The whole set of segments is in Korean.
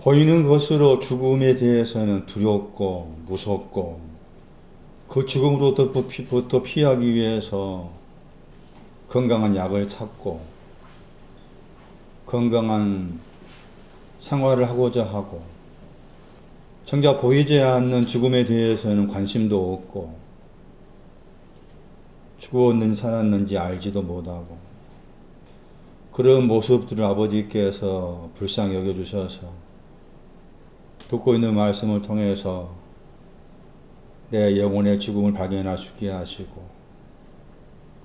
보이는 것으로 죽음에 대해서는 두렵고 무섭고 그 죽음으로부터 피하기 위해서 건강한 약을 찾고 건강한 생활을 하고자 하고 정작 보이지 않는 죽음에 대해서는 관심도 없고 죽었는지 살았는지 알지도 못하고 그런 모습들을 아버지께서 불쌍히 여겨주셔서 듣고 있는 말씀을 통해서 내 영혼의 죽음을 발견할 수 있게 하시고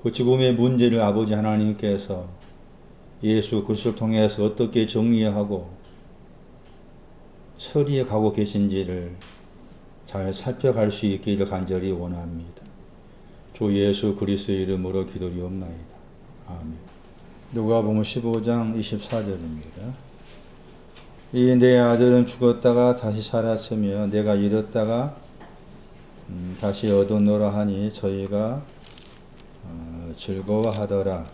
그 죽음의 문제를 아버지 하나님께서 예수 그리스도를 통해서 어떻게 정리하고 처리해 가고 계신지를 잘 살펴갈 수 있기를 간절히 원합니다. 주 예수 그리스도의 이름으로 기도리옵나이다. 아멘. 누가복음 15장 24절입니다. 이 내 아들은 죽었다가 다시 살았으며 내가 잃었다가 다시 얻었노라 하니 저희가 즐거워하더라.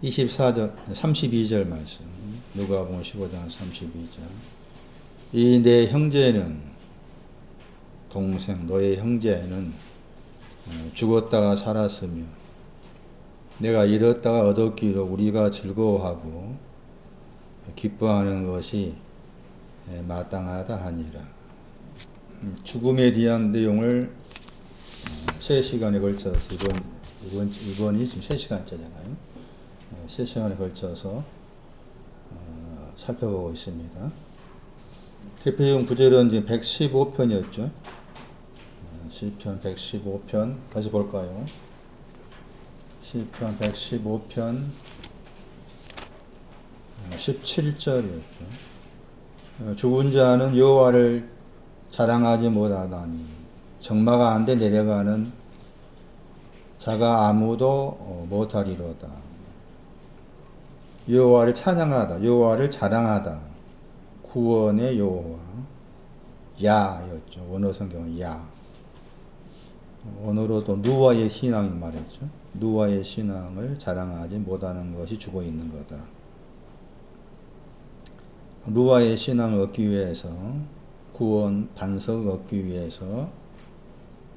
32절 말씀. 누가복음 15장 32절. 이 내 형제는 동생 너의 형제는 죽었다가 살았으며 내가 잃었다가 얻었기로 우리가 즐거워하고 기뻐하는 것이 마땅하다 하니라. 죽음에 대한 내용을 3시간에 걸쳐서 이번이 지금 3시간째잖아요. 3시간에 걸쳐서 살펴보고 있습니다. 대표적 구절은 지금 115편이었죠. 시편 115편 다시 볼까요? 시편 115편 17절이었죠. 죽은 자는 여호와를 자랑하지 못하다니 적마가 안 돼 내려가는 자가 아무도 못하리로다. 여호와를 찬양하다, 여호와를 자랑하다. 구원의 여호와 야였죠. 원어 성경은 야. 원어로도 누아의 신앙이 말했죠. 누아의 신앙을 자랑하지 못하는 것이 죽어 있는 거다. 누아의 신앙을 얻기 위해서 구원 반석을 얻기 위해서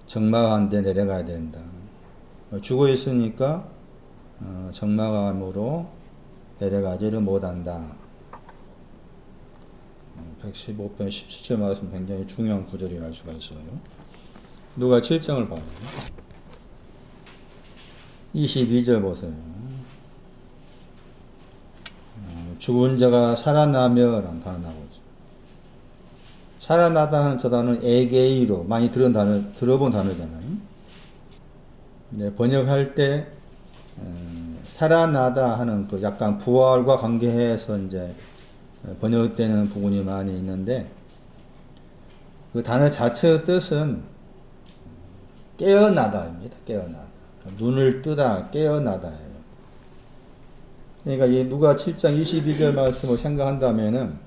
적막한 데 내려가야 된다. 죽어 있으니까 적막함으로 내려가지를 못한다. 115편 17절 말씀 굉장히 중요한 구절이라 할 수가 있어요. 누가 7장을 봐요. 22절 보세요. 죽은 자가 살아나며 라는 단어 나오죠. 살아나다 하는 저 단어는 에게이로 많이 들어본 단어잖아요. 네, 번역할 때 살아나다 하는 그 약간 부활과 관계해서 이제 번역되는 부분이 많이 있는데 그 단어 자체의 뜻은 깨어나다입니다. 깨어나다. 눈을 뜨다, 깨어나다예요. 그러니까 이 누가 7장 22절 말씀을 생각한다면은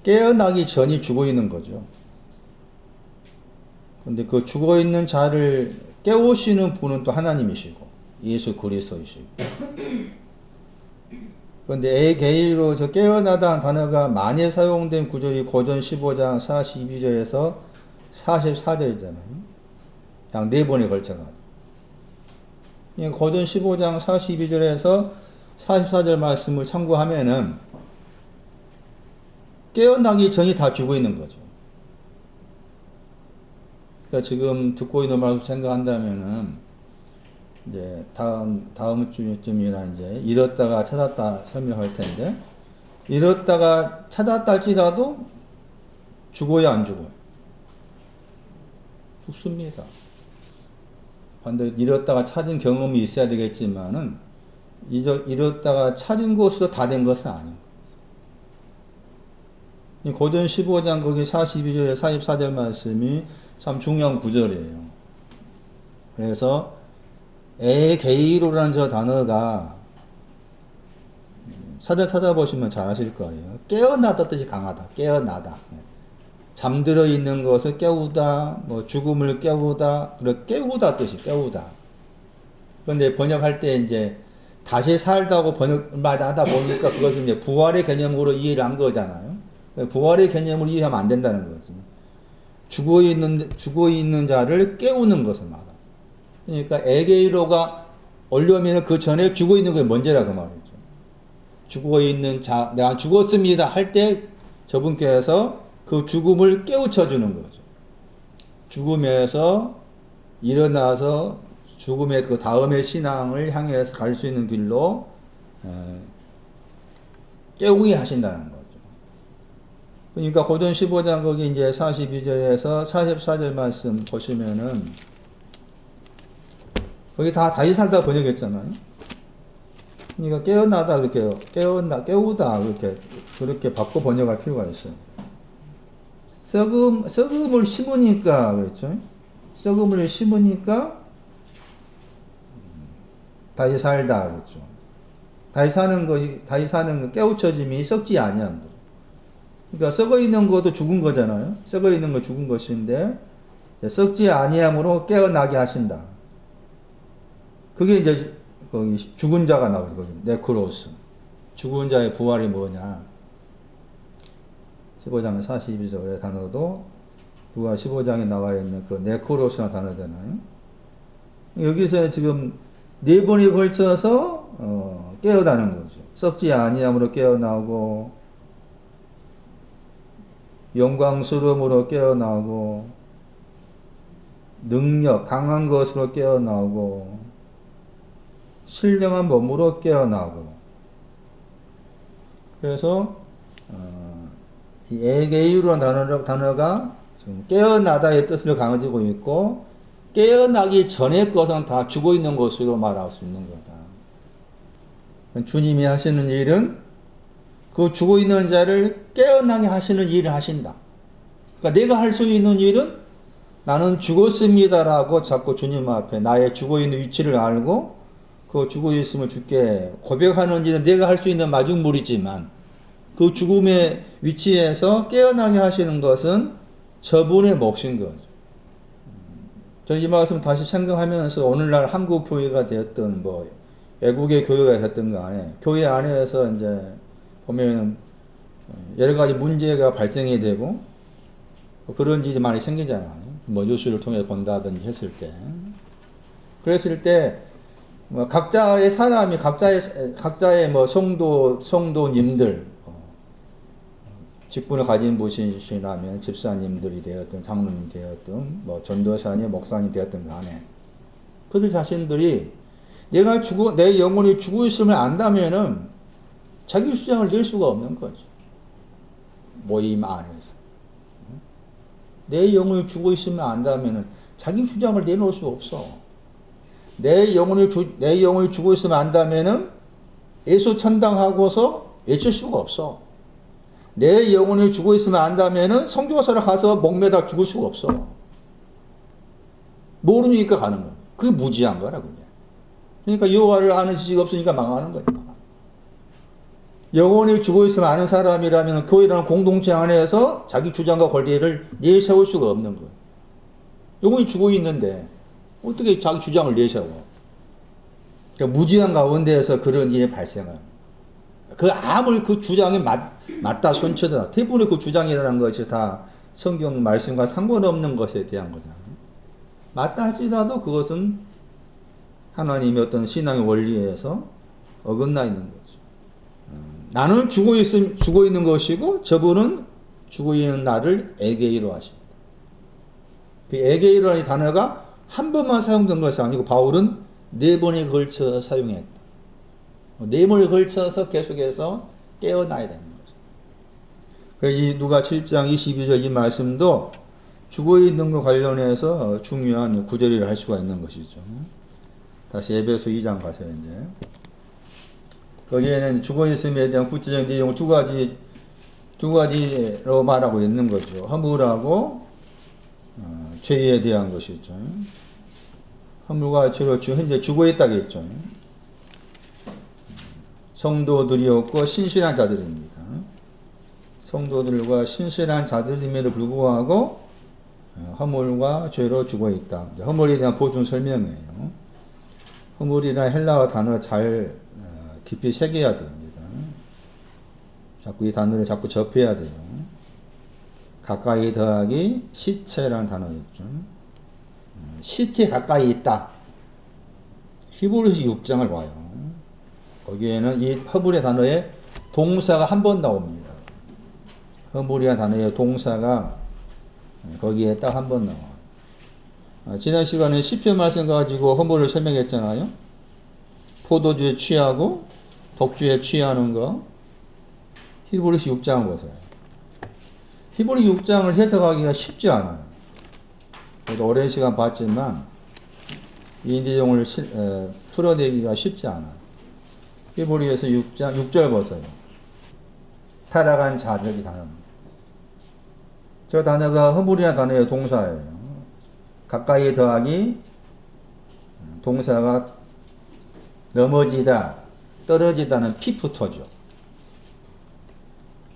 깨어나기 전이 죽어 있는 거죠. 근데 그 죽어 있는 자를 깨우시는 분은 또 하나님이시고 예수 그리스도이시고. 그런데 에게이로 저 깨어나다 단어가 많이 사용된 구절이 고전 15장 42절에서 44절이잖아요. 약 4번에 걸쳐가지고. 고전 15장 42절에서 44절 말씀을 참고하면은 깨어나기 전이 다 죽어 있는 거죠. 그러니까 지금 듣고 있는 말씀 생각한다면은 이제 다음 주쯤이나 이제 잃었다가 찾았다 설명할 텐데 잃었다가 찾았다 할지라도 죽어야 안 죽어요. 죽습니다. 반대로 잃었다가 찾은 경험이 있어야 되겠지만은 잃었다가 찾은 것으로 다 된 것은 아닙니다. 고전 15장 거기 42절에 44절 말씀이 참 중요한 구절이에요. 그래서 에게이로라는 저 단어가 사전 찾아보시면 잘 아실 거예요. 깨어나다 뜻이 강하다. 깨어나다. 잠들어 있는 것을 깨우다, 뭐 죽음을 깨우다, 그리고 깨우다 뜻이 깨우다. 그런데 번역할 때 이제 다시 살다고 번역마다 하다 보니까 그것은 이제 부활의 개념으로 이해를 한 거잖아요. 부활의 개념으로 이해하면 안 된다는 거지. 죽어 있는 자를 깨우는 것을 말하. 그러니까 에게이로가 오려면 그 전에 죽어 있는 게 먼저라 그 말이죠. 죽어 있는 자, 내가 죽었습니다 할 때 저분께서 그 죽음을 깨우쳐 주는 거죠. 죽음에서 일어나서 죽음의 그 다음의 신앙을 향해서 갈 수 있는 길로 깨우게 하신다는 거죠. 그러니까 고전 15장 거기 이제 42절에서 44절 말씀 보시면은 거기 다 다시 살다 번역했잖아요. 그러니까 깨어나다 그렇게 깨우다 그렇게 바꿔 번역할 필요가 있어요. 썩음을 심으니까 그렇죠. 썩음을 심으니까 다시 살다 그렇죠. 다시 사는 거 깨우쳐짐이 썩지 아니한 거. 그러니까 썩어 있는 것도 죽은 거잖아요. 썩어 있는 거 죽은 것인데 썩지 아니함으로 깨어나게 하신다. 그게 이제 거기 죽은 자가 나오죠. 네크로스. 죽은 자의 부활이 뭐냐? 15장 42절의 단어도 누가 15장에 나와 있는 그 네크로스라는 단어잖아요. 여기서 지금 네 번에 걸쳐서 깨어나는 거죠. 썩지 아니함으로 깨어나고 영광스러움으로 깨어나고 능력 강한 것으로 깨어나고 신령한 몸으로 깨어나고. 그래서 이 에게이로라는 단어가 지금 깨어나다의 뜻을 가지고 있고 깨어나기 전의 것은 다 죽어 있는 것으로 말할 수 있는 거다. 주님이 하시는 일은 그 죽어 있는 자를 깨어나게 하시는 일을 하신다. 그러니까 내가 할 수 있는 일은 나는 죽었습니다라고 자꾸 주님 앞에 나의 죽어 있는 위치를 알고 그 죽어 있음을 주께 고백하는 일은 내가 할 수 있는 마중물이지만 그 죽음의 위치에서 깨어나게 하시는 것은 저분의 몫인 거죠. 저는 이 말씀 다시 생각하면서 오늘날 한국 교회가 되었던 뭐 외국의 교회가 됐던 간에 교회 안에서 이제 보면 여러 가지 문제가 발생이 되고 그런 일이 많이 생기잖아요. 뭐 뉴스를 통해 본다든지 했을 때. 그랬을 때 뭐 각자의 사람이 각자의 뭐 성도님들 직분을 가진 분이시라면 집사님들이 되었든 장로님 되었든 뭐 전도사님 목사님 되었든 간에 그들 자신들이 내 영혼이 죽어 있음을 안다면은 자기 주장을 낼 수가 없는 거죠. 모임 안에서 내 영혼이 죽어 있으면 안다면은 자기 주장을 내놓을 수 없어. 내 영혼이 죽어 있으면 안다면은 예수 천당하고서 외칠 수가 없어. 내 영혼이 죽어 있으면 안다면은 성교사를 가서 목매다 죽을 수가 없어. 모르니까 가는 거야. 그게 무지한 거라 그냥. 그러니까 여호와를 아는 지식이 없으니까 망하는 거야. 영혼이 죽어 있으면 아는 사람이라면 교회라는 공동체 안에서 자기 주장과 권리를 내세울 수가 없는 거예요. 영혼이 죽어 있는데 어떻게 자기 주장을 내세워? 그러니까 무지한 가운데에서 그런 일이 발생합니다. 아무리 그 주장이 맞다 손치더라. 대부분의 그 주장이라는 것이 다 성경 말씀과 상관없는 것에 대한 거잖아요. 맞다 할지라도 그것은 하나님의 어떤 신앙의 원리에서 어긋나 있는 거죠. 나는 죽어 있는 것이고 저분은 죽어 있는 나를 에게이로 하십니다. 그 에게이로라는 단어가 한 번만 사용된 것이 아니고 바울은 4번에 걸쳐 사용했다. 4번에 걸쳐서 계속해서 깨어나야 되는 거죠. 그래서 이 누가 7장 22절 이 말씀도 죽어 있는 것 관련해서 중요한 구절이라 할 수가 있는 것이죠. 다시 에베소 2장 가세요, 이제. 거기에는 죽어 있음에 대한 구체적인 내용을 두 가지로 말하고 있는 거죠. 허물하고 죄에 대한 것이죠. 허물과 죄로 현재 죽어 있다겠죠. 성도들이었고 신실한 자들입니다. 성도들과 신실한 자들임에도 불구하고 허물과 죄로 죽어 있다. 허물에 대한 보충 설명이에요. 허물이나 헬라어 단어 잘 깊이 새겨야 됩니다. 자꾸 이 단어를 자꾸 접해야 돼요. 가까이 더하기 시체라는 단어였죠. 시체 가까이 있다. 히브리서 6장을 봐요. 거기에는 이 허물의 단어에 동사가 한 번 나옵니다. 허물이라는 단어의 동사가 거기에 딱 한 번 나와요. 지난 시간에 시편 말씀 가지고 허물을 설명했잖아요. 포도주에 취하고 독주에 취하는 거. 히브리서 6장을 보세요. 히브리 6장을 해석하기가 쉽지 않아요. 저도 오랜 시간 봤지만 이 내용을 풀어내기가 쉽지 않아요. 히브리서 6장 6절 보세요. 타락한 자들이 단어입니다. 저 단어가 허물이라는 단어의 동사예요. 가까이 더하기 동사가 넘어지다, 떨어지다는 피프터죠.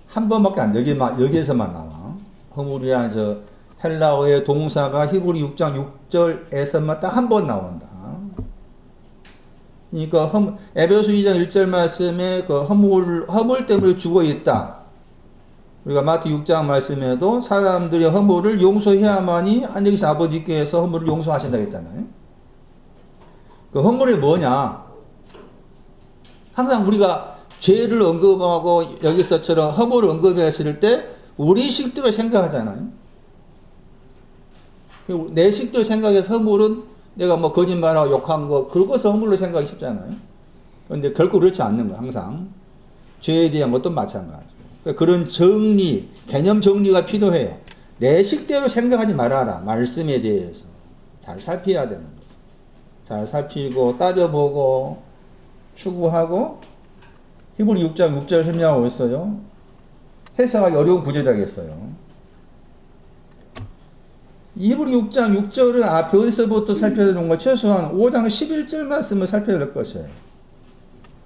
한 번밖에 안, 여기에서만 나와. 허물이라는 저 헬라어의 동사가 히브리 6장 6절에서만 딱 한 번 나온다. 그러니까 에베소 2장 1절 말씀에 그 허물 때문에 죽어 있다. 우리가 마태 6장 말씀에도 사람들의 허물을 용서해야만이 하늘의 아버지께서 허물을 용서하신다고 했잖아요. 그 허물이 뭐냐? 항상 우리가 죄를 언급하고 여기서처럼 허물을 언급했을 때 우리 식대로 생각하잖아요. 내 식대로 생각해서 허물은 내가 뭐 거짓말하고 욕한 거 그것을 허물로 생각하기 쉽잖아요. 그런데 결코 그렇지 않는 거예요. 항상 죄에 대한 것도 마찬가지고 그런 정리, 개념 정리가 필요해요. 내 식대로 생각하지 말아라. 말씀에 대해서 잘 살펴야 되는 거예요. 잘 살피고 따져보고 추구하고 히브리 6장 6절 설명하고 있어요. 해석하기 어려운 구절이라겠어요. 히브리 6장 6절은 앞에 어디서부터 살펴야 되는 거 최소한 5장 11절 말씀을 살펴야 될 것이에요.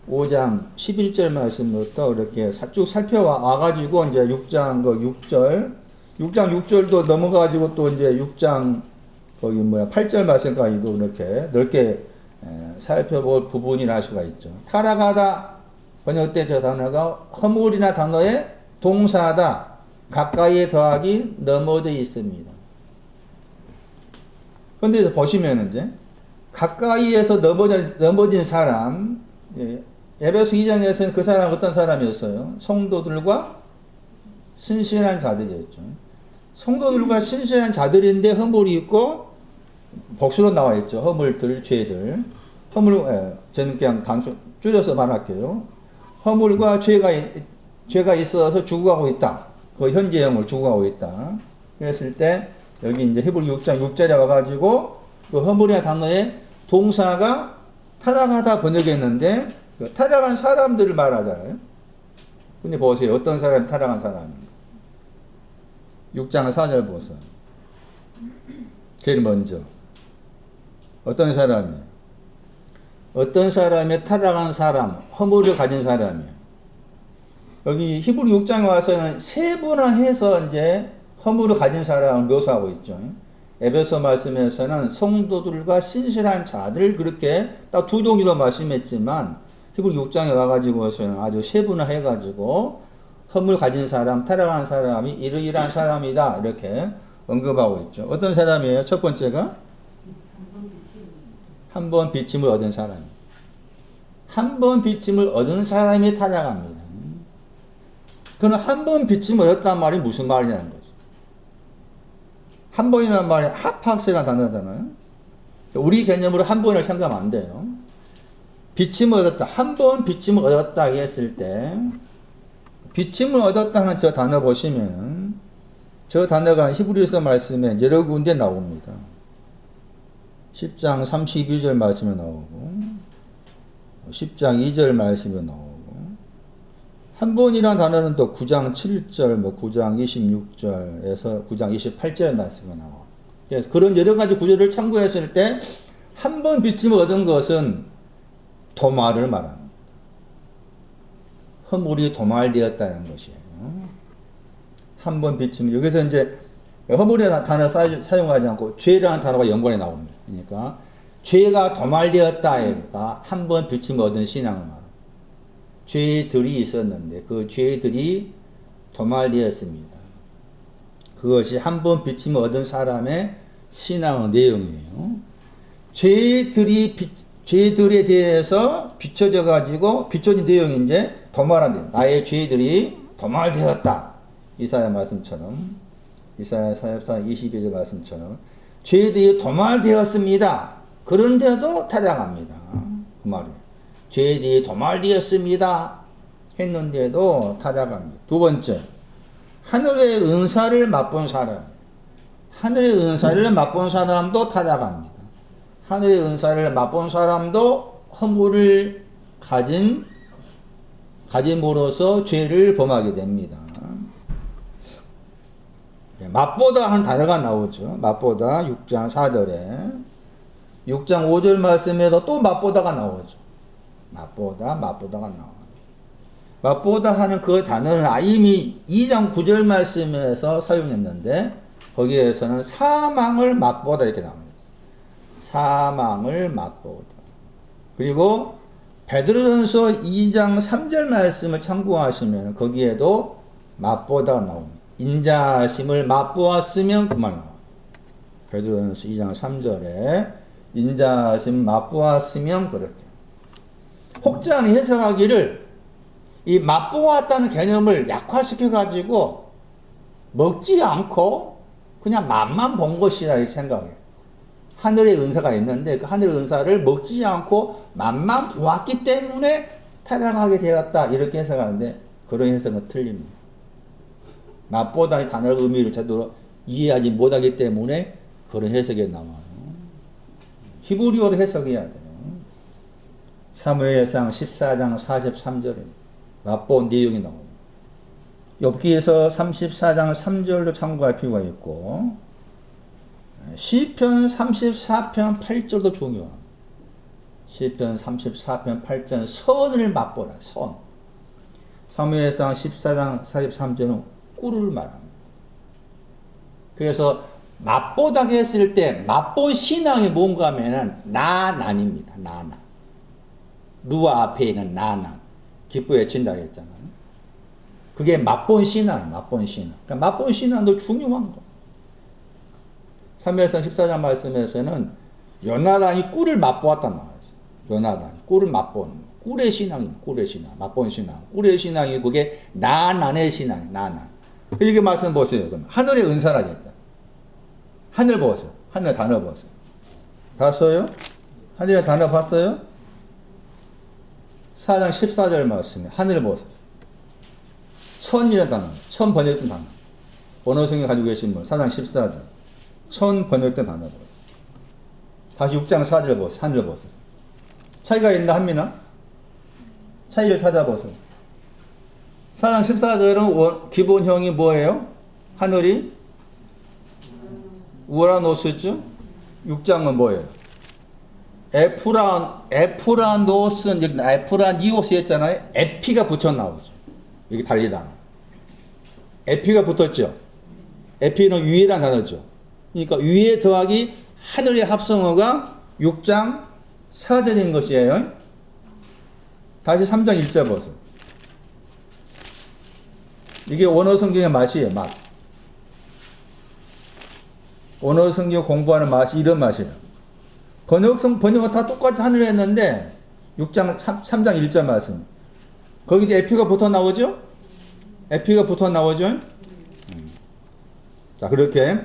5장 11절 말씀부터 이렇게 쭉 살펴와가지고 이제 6장 6장 6절도 넘어가가지고 또 이제 6장 8절 말씀까지도 이렇게 넓게 살펴볼 부분이라 할 수가 있죠. 타락하다 번역된 저 단어가 허물이나 단어의 동사다. 가까이에 더하기 넘어져 있습니다. 그런데 보시면 이제 가까이에서 넘어진 사람, 에베소 2장에서는 그 사람 어떤 사람이었어요? 성도들과 신실한 자들이었죠. 성도들과 신실한 자들인데 허물이 있고 복수로 나와 있죠. 허물들, 죄들. 저는 그냥 단순 줄여서 말할게요. 허물과 죄가 있어서 죽어가고 있다. 그 현재형을 죽어가고 있다. 그랬을 때 여기 이제 히브리 6장 6절에 와가지고 그 허물이나 단어의 동사가 타락하다 번역했는데 그 타락한 사람들을 말하잖아요. 근데 보세요. 어떤 사람이 타락한 사람인가. 6장 4절 보세요. 제일 먼저 어떤 사람이에요? 어떤 사람이 타락한 사람, 허물을 가진 사람이에요. 여기 히브리 6장에 와서는 세분화해서 이제 허물을 가진 사람을 묘사하고 있죠. 에베소 말씀에서는 성도들과 신실한 자들 그렇게 딱 두 종류로 말씀했지만 히브리 6장에 와가지고서는 아주 세분화해가지고 허물 가진 사람, 타락한 사람이 이러이러한 사람이다 이렇게 언급하고 있죠. 어떤 사람이에요? 첫 번째가 한 번 비침을 얻은 사람. 한 번 비침을 얻은 사람이 타락합니다. 그는 한 번 비침을 얻었단 말이 무슨 말이냐는 거죠. 한 번이라는 말이 하팍스라는 단어잖아요. 우리 개념으로 한 번을 생각하면 안 돼요. 비침을 얻었다. 한 번 비침을 얻었다 했을 때 비침을 얻었다는 저 단어 보시면 저 단어가 히브리서 말씀에 여러 군데 나옵니다. 10장 32절 말씀에 나오고 10장 2절 말씀에 나오고 한 번이라는 단어는 또 9장 7절, 9장 26절에서 9장 28절 말씀에 나와. 그래서 그런 여러 가지 구절을 참고했을 때 한 번 비침을 얻은 것은 도말을 말합니다. 허물이 도말되었다는 것이에요. 한 번 비침을 여기서 이제 허물이라는 단어 사용하지 않고 죄라는 단어가 연관에 나옵니다. 그러니까 죄가 도말되었다가 한 번 비침을 얻은 신앙을 말합니다. 죄들이 있었는데 그 죄들이 도말되었습니다. 그것이 한 번 비침을 얻은 사람의 신앙의 내용이에요. 죄들에 대해서 비춰져 가지고 비춰진 내용이 이제 도말한다. 나의 죄들이 도말되었다. 이사야 말씀처럼 이사야 44장 22절 말씀처럼 죄들이 도말되었습니다. 그런데도 타당합니다. 그 말이에요. 죄들이 도말되었습니다. 했는데도 타당합니다. 두 번째, 하늘의 은사를 맛본 사람. 하늘의 은사를 맛본 사람도 타락합니다. 하늘의 은사를 맛본 사람도 허물을 가짐으로써 죄를 범하게 됩니다. 맛보다 하는 단어가 나오죠. 맛보다 6장 4절에 6장 5절 말씀에도 또 맛보다가 나오죠. 맛보다가 나와요. 맛보다 하는 그 단어는 이미 2장 9절 말씀에서 사용했는데 거기에서는 사망을 맛보다 이렇게 나옵니다. 사망을 맛보다. 그리고 베드로전서 2장 3절 말씀을 참고하시면 거기에도 맛보다가 나옵니다. 인자심을 맛보았으면 그 말 나와요. 베드로전서 2장 3절에 인자심 맛보았으면 그렇게. 혹자는 해석하기를 이 맛보았다는 개념을 약화시켜 가지고 먹지 않고 그냥 맛만 본 것이라 이렇게 생각해요. 하늘의 은사가 있는데 그 하늘의 은사를 먹지 않고 맛만 보았기 때문에 타락하게 되었다 이렇게 해석하는데 그런 해석은 틀립니다. 맛보다의 단어의 의미를 제대로 이해하지 못하기 때문에 그런 해석이 나와요. 히브리어로 해석해야 돼요. 사무엘상 14장 43절에 맛본 내용이 나옵니다. 욥기에서 34장 3절도 참고할 필요가 있고 시편 34편 8절도 중요합니다. 시편 34편 8절은 선을 맛보라. 선. 사무엘상 14장 43절은 꿀을 말합니다. 그래서 맛보다 했을 때 맛본 신앙이 뭔가 하면은 나난입니다. 나난. 누아 앞에 있는 나난. 기쁘게 친다고 했잖아요. 그게 맛본 신앙, 맛본 신앙. 그러니까 맛본 신앙도 중요한 거. 사무엘상 14장 말씀에서는 요나단이 꿀을 맛보았다 나와요. 요나단이 꿀을 맛보는 거. 꿀의 신앙입니다. 꿀의 신앙, 맛본 신앙. 꿀의 신앙이 그게 나난의 신앙, 나난. 이게 말씀 보세요. 그럼 하늘의 은사라고 했잖아. 하늘 보세요. 하늘의 단어 보세요. 봤어요? 하늘의 단어 봤어요? 4장 14절 말씀에 하늘 보세요. 천이라는 단어, 천 번역된 단어. 언어 성경 가지고 계신 분, 4장 14절. 천 번역된 단어 보세요. 다시 6장 4절 보세요. 하늘 보세요. 차이가 있나 합니나? 차이를 찾아보세요. 4장 14절은 기본형이 뭐예요? 하늘이 우라노스죠? 6장은 뭐예요? 에프라노스 했잖아요. 에피가 붙여 나오죠. 여기 달리다. 에피가 붙었죠. 에피는 위에란 단어죠. 그러니까 위에 더하기 하늘의 합성어가 6장 4절인 것이에요. 다시 3장 1절 보세요. 이게 원어 성경의 맛이에요. 맛. 원어 성경 공부하는 맛이 이런 맛이에요. 번역은 다 똑같이 하늘에 했는데 3장 1절 말씀. 거기도 에피가 붙어 나오죠? 에피가 붙어 나오죠? 자, 그렇게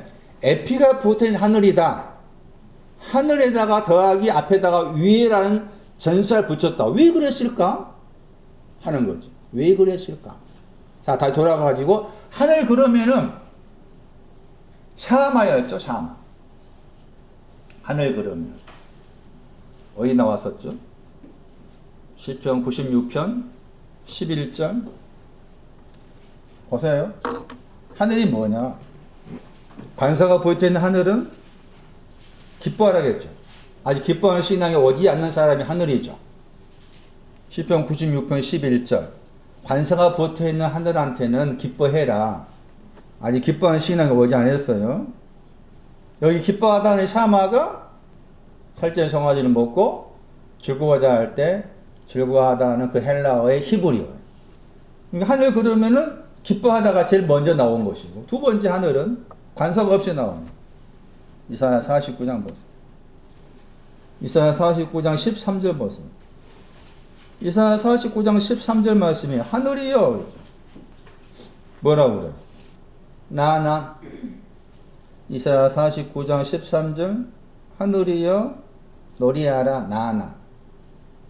에피가 붙어있는 하늘이다. 하늘에다가 더하기 앞에다가 위에라는 전사를 붙였다. 왜 그랬을까? 하는 거지. 왜 그랬을까? 자, 다시 돌아가가지고 하늘 그러면은 샤마였죠. 샤마. 하늘 그러면 어디 나왔었죠? 시편 96편 11절 보세요. 하늘이 뭐냐? 관사가 보여있는 하늘은 기뻐하라겠죠. 아직 기뻐하는 신앙에 오지 않는 사람이 하늘이죠. 시편 96편 11절 관사가 붙어있는 하늘한테는 기뻐해라. 아직 기뻐하는 신앙이 오지 않았어요. 여기 기뻐하다는 샤마가 살찐 송아지를 먹고 즐거워하자 할 때 즐거워하다는 그 헬라어의 히브리어예요. 그러니까 하늘 그러면은 기뻐하다가 제일 먼저 나온 것이고, 두 번째 하늘은 관석 없이 나옵니다. 이사야 49장 보세요. 이사야 49장 13절 보세요. 이사야 49장 13절 말씀이 하늘이여 뭐라고 그래요? 나 이사야 49장 13절 하늘이여 노래하라 나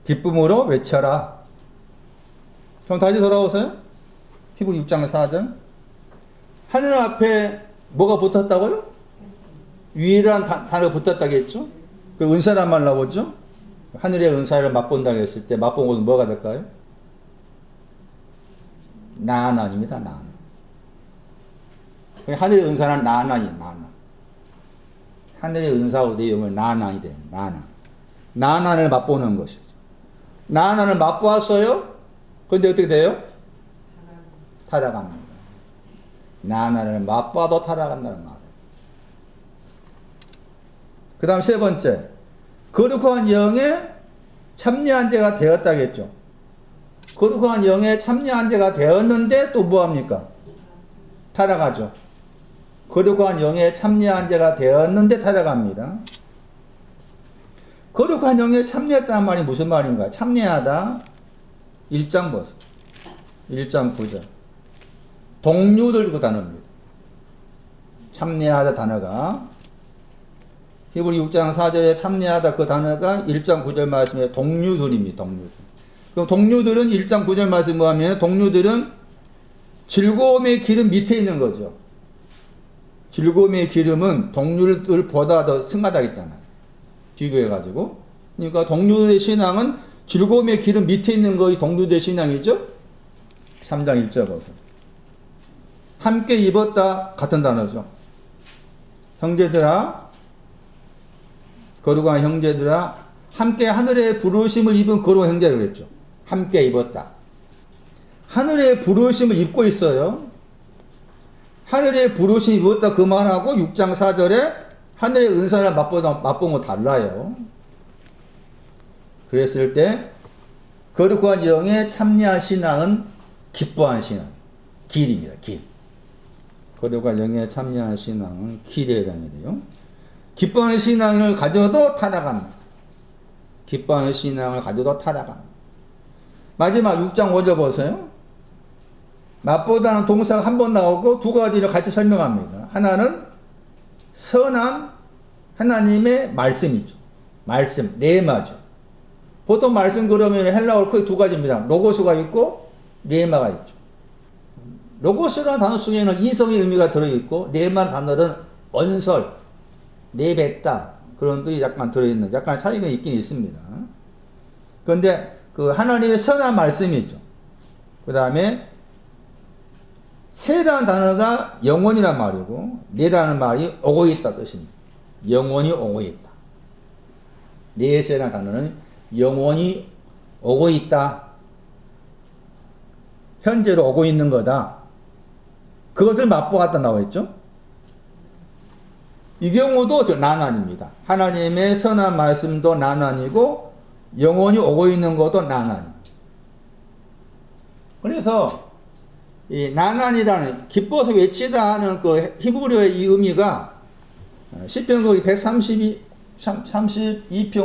기쁨으로 외쳐라. 그럼 다시 돌아오세요. 히브리 6장 4절 하늘 앞에 뭐가 붙었다고요? 유일한 단어가 붙었다고 했죠? 그 은사란 말 나오죠? 하늘의 은사를 맛본다고 했을 때 맛본 것은 뭐가 될까요? 나안입니다. 나안. 하늘의 은사는 나안이 하늘의 은사의 내용을 나안이 돼요. 나안을 맛보는 것이죠. 나안을 맛보았어요? 그런데 어떻게 돼요? 타락합니다. 나안을 맛봐도 타락한다는 말이에요. 그 다음 세 번째, 거룩한 영에 참여한 자가 되었다겠죠. 거룩한 영에 참여한 자가 되었는데 또 뭐합니까? 타락하죠. 거룩한 영에 참여한 자가 되었는데 타락합니다. 거룩한 영에 참여했다는 말이 무슨 말인가? 참여하다 1장 보세요. 1장 9절 동류들 그 단어입니다. 참여하다 단어가 히브리 6장 4절에 참여하다 그 단어가 1장 9절 말씀에 동류들입니다. 동류들. 그럼 동류들은 1장 9절 말씀 뭐하면 동류들은 즐거움의 기름 밑에 있는 거죠. 즐거움의 기름은 동류들보다 더 승하다 했잖아요. 비교해가지고. 그러니까 동류들의 신앙은 즐거움의 기름 밑에 있는 것이 동류들의 신앙이죠. 3장 1절 보세요. 함께 입었다 같은 단어죠. 형제들아 거룩한 형제들아 함께 하늘의 부르심을 입은 거룩한 형제라고 했죠. 함께 입었다. 하늘의 부르심을 입고 있어요. 하늘의 부르심을 입었다 그 말하고 6장 4절에 하늘의 은사를 맛본 거 달라요. 그랬을 때 거룩한 영에 참여한 신앙은 기뻐한 신앙, 길입니다. 길. 거룩한 영에 참여한 신앙은 길에 해당이 돼요. 기뻐하는 신앙을 가져도 타락합니다. 기뻐하는 신앙을 가져도 타락합니다. 마지막 6장 5절 보세요. 맛보다는 동사가 한 번 나오고 두 가지를 같이 설명합니다. 하나는 선한 하나님의 말씀이죠. 말씀, 레마죠. 보통 말씀 그러면 헬라어로 크게 두 가지입니다. 로고스가 있고 레마가 있죠. 로고스라는 단어 속에는 이성의 의미가 들어있고 레마라는 단어는 언설, 내뱉다 그런 뜻이 약간 들어있는 약간 차이가 있긴 있습니다. 그런데 그 하나님의 선한 말씀이죠. 그 다음에 세라는 단어가 영원이란 말이고 네라는 말이 오고 있다 뜻입니다. 영원히 오고 있다. 네세라는 단어는 영원히 오고 있다. 현재로 오고 있는 거다. 그것을 맛보았다 나와 있죠. 이 경우도 난안입니다. 하나님의 선한 말씀도 난안이고 영원히 오고 있는 것도 난안입니다. 그래서 이 난안이라는 기뻐서 외치다 하는 그 히브리어의 이 의미가 시편서 132편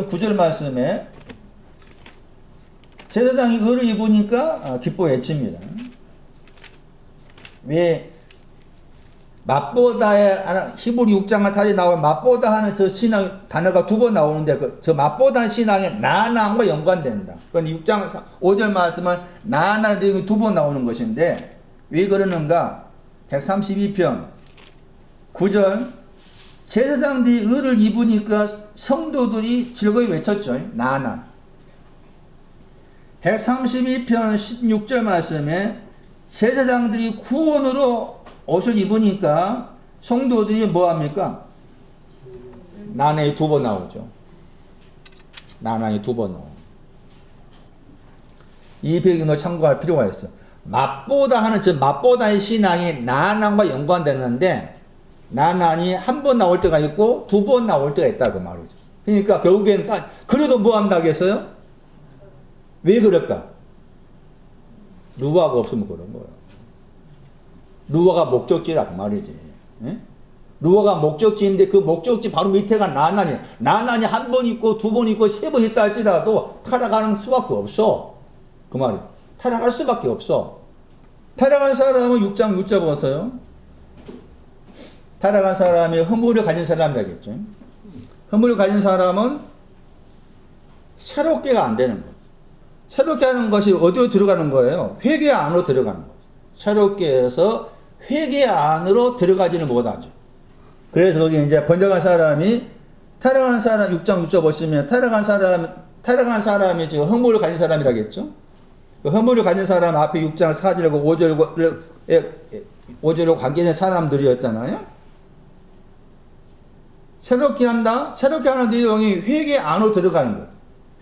9절 말씀에 제사장이 의를 입으니까 기뻐 외칩니다. 왜 맛보다의 히브리 6장과 다시 나온 맛보다 하는 저 신앙 단어가 두 번 나오는데 저 맛보다 신앙의 나안과 연관된다. 그건 6장 5절 말씀은 나안하는 내용이 두 번 나오는 것인데 왜 그러는가? 132편 9절 제사장들이 의를 입으니까 성도들이 즐거이 외쳤죠. 나안. 132편 16절 말씀에 제사장들이 구원으로 옷을 입으니까 성도들이 뭐합니까? 나안이 두 번 나오죠. 나안이 두 번 나오죠. 이 배경을 참고할 필요가 있어. 맛보다 하는 즉 맛보다의 신앙이 나안과 연관되는데 나안이 한 번 나올 때가 있고 두 번 나올 때가 있다 그 말이죠. 그러니까 결국엔 그래도 뭐 한다고 했어요? 왜 그럴까? 루아가 없으면 그런 거야. 루아가 목적지라 그 말이지. 예? 루아가 목적지인데 그 목적지 바로 밑에가 나난이야. 나난이 한 번 있고 두 번 있고 세 번 있다 할지라도 타락하는 수밖에 없어. 그 말이야. 타락할 수밖에 없어. 타락한 사람은 6장 6절 보세요. 타락한 사람이 허물을 가진 사람이라겠죠. 허물을 가진 사람은 새롭게가 안 되는 거죠. 새롭게 하는 것이 어디로 들어가는 거예요? 회개 안으로 들어가는 거죠. 새롭게 해서 회개 안으로 들어가지는 못하죠. 그래서 거기 이제 번역한 사람이 타락한 사람 6장 6절 보시면 타락한 사람이 지금 허물을 가진 사람이라겠죠. 그 허물을 가진 사람 앞에 6장 4절과 5절로 관계된 사람들이었잖아요. 새롭게 한다? 새롭게 하는 내용이 회개 안으로 들어가는 거죠.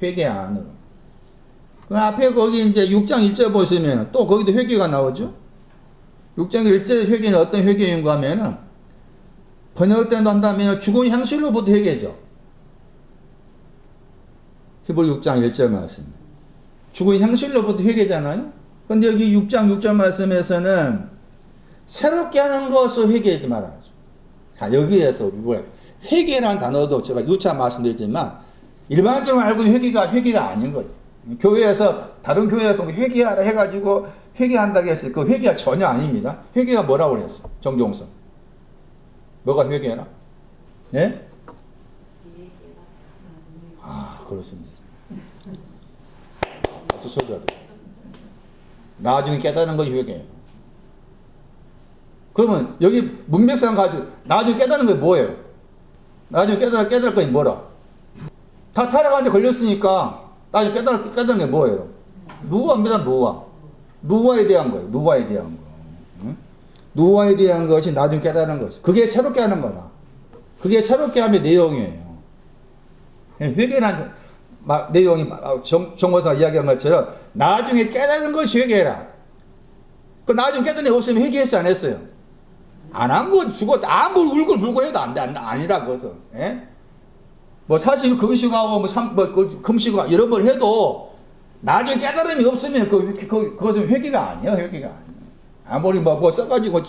회개 안으로. 그 앞에 거기 이제 6장 1절 보시면 또 거기도 회개가 나오죠. 6장 1절 회개는 어떤 회개인가 하면은 번역된다 한다면 죽은 향실로부터 회개죠. 히브리 6장 1절 말씀. 죽은 향실로부터 회개잖아요. 근데 여기 6장 6절 말씀에서는 새롭게 하는 것을 회개하지 말아야죠. 자, 여기에서 뭐야? 회개라는 단어도 제가 6차 말씀드렸지만 일반적으로 알고 있는 회개가 아닌 거죠. 교회에서 다른 교회에서 회개하라 해가지고 회개한다고 했어요. 그 회개가 전혀 아닙니다. 회개가 뭐라고 그랬어? 정종성. 뭐가 회개라? 네? 아, 그렇습니다. 박수 쳐줘야 돼. 나중에 깨닫는 것이 회개예요. 그러면 여기 문맥상 가지고 나중에 깨닫는 게 뭐예요? 나중에 깨달을 것이 뭐라? 다 타락하는데 걸렸으니까 나중에 깨닫는 게 뭐예요? 누구입니다, 누가? 누구에 대한 거예요. 누구에 대한 거. 응? 누구에 대한 것이 나중에 깨닫는 것이. 그게 새롭게 하는 거다. 그게 새롭게 함의 내용이에요. 회개란 내용이 정보사 이야기한 것처럼 나중에 깨닫는 것이 회개라. 그 나중에 깨닫는 게 없으면 회개했어, 안 했어요? 안 한 건 죽었다. 아무리 울고 불고 해도 아니라, 그것은. 예? 뭐 사실 금식하고 금식하고 여러 번 해도 나중에 깨달음이 없으면 그것은 회개가 아니에요. 회개가 아니에요. 아무리 써가지고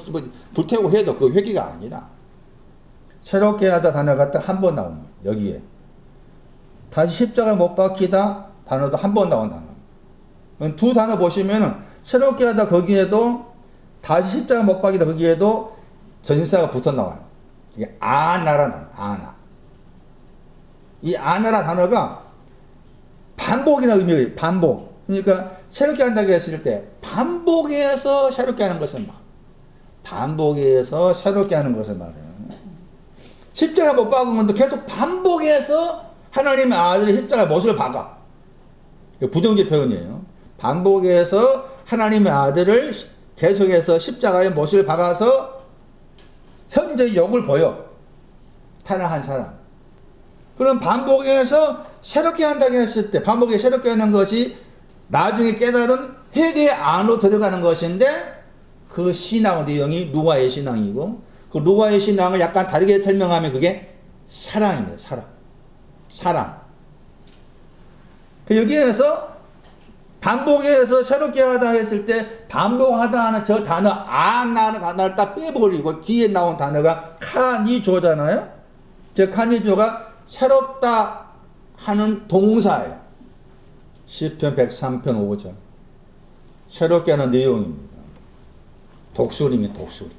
불태우고 해도 그 회개가 아니라. 새롭게 하다 단어가 딱 한 번 나옵니다. 여기에. 다시 십자가 못 박히다 단어도 한 번 나온 단어. 두 단어 보시면은 새롭게 하다 거기에도 다시 십자가 못 박히다 거기에도 전사가 붙어 나와요. 이게 아나라는 단어. 아나. 이 아나라 단어가 반복이나 의미예요. 반복. 그러니까 새롭게 한다고 했을 때 반복해서 새롭게 하는 것을 말. 반복해서 새롭게 하는 것을 말해요. 십자가 못 박은 것도 계속 반복해서 하나님의 아들의 십자가 못을 박아. 부정적 표현이에요. 반복해서 하나님의 아들을 계속해서 십자가에 못을 박아서 현재 영을 보여. 타락한 사람. 그럼 반복해서 새롭게 한다고 했을 때 반복해 새롭게 하는 것이 나중에 깨달은 회개 안으로 들어가는 것인데 그 신앙의 내용이 누가의 신앙이고 그 누가의 신앙을 약간 다르게 설명하면 그게 사랑입니다. 사랑. 여기에서 반복해서 새롭게 하다 했을 때 반복하다 하는 저 단어 아나는 단어를 딱 빼버리고 뒤에 나온 단어가 카니조잖아요. 저 카니조가 새롭다 하는 동사예요. 시편 103편 5절. 새롭게 하는 내용입니다. 독수리입니다. 독수리.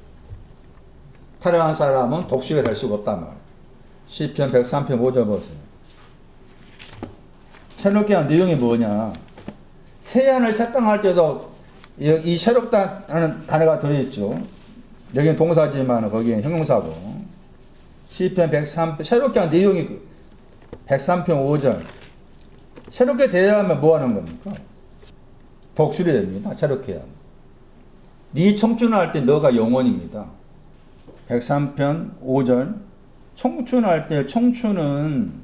타락한 사람은 독수리가 될 수가 없단 말이에요. 시편 103편 5절 보세요. 새롭게 하는 내용이 뭐냐. 새하늘 새땅할 때도 이 새롭다는 단어가 들어있죠. 여기는 동사지만 거기는 형용사고. 시편 103편 새롭게 하는 내용이 103편 5절. 새롭게 대하면 뭐 하는 겁니까? 독수리 됩니다. 새롭게 하면. 네 청춘할 때 너가 영원입니다. 103편 5절. 청춘할 때 청춘은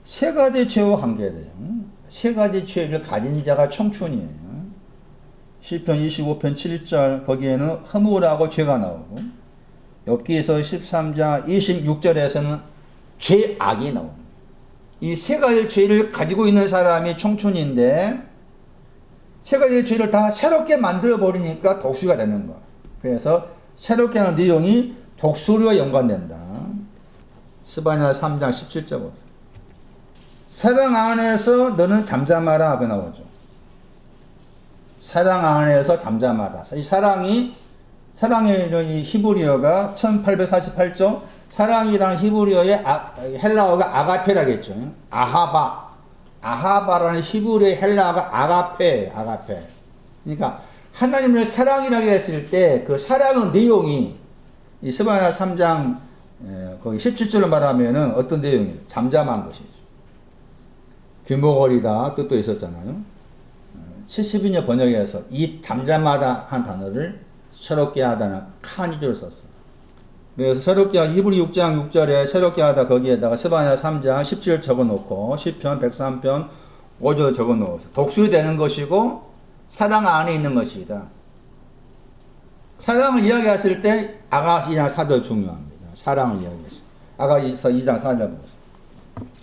세 가지 죄와 관계돼요. 세 가지 죄를 가진 자가 청춘이에요. 시편 25편 7절 거기에는 허물하고 죄가 나오고 욥기서 13장 26절에서는 죄악이 나옵니다. 이 세 가지 죄를 가지고 있는 사람이 청춘인데 세 가지 죄를 다 새롭게 만들어 버리니까 독수리가 되는 거야. 그래서 새롭게 하는 내용이 독수리와 연관된다. 스바냐 3장 17절. 사랑 안에서 너는 잠잠하라 그 나오죠. 사랑 안에서 잠잠하다. 이 사랑의 이 히브리어가 1848조 사랑이란 히브리어의 헬라어가 아가페라겠죠. 아하바라는 히브리어의 헬라어가 아가페. 그러니까 하나님을 사랑이라고 했을 때 그 사랑의 내용이 이 스바냐 3장 거기 17절로 말하면은 어떤 내용이에요? 잠잠한 것이죠. 규모거리다 뜻도 있었잖아요. 72년 번역에서 이 잠잠하다 한 단어를 새롭게 하다는 카니즈를 썼어요. 그래서 새롭게 하다 히브리 6장 6절에 새롭게 하다 거기에다가 스바냐 3장 17절 적어놓고 시편 103편 5절 적어놓았어요. 독수리 되는 것이고 사랑 안에 있는 것이다. 사랑을 이야기했을 때 아가서 2장 4절 중요합니다. 사랑을 이야기했어요. 아가서 2장 4절 보세요.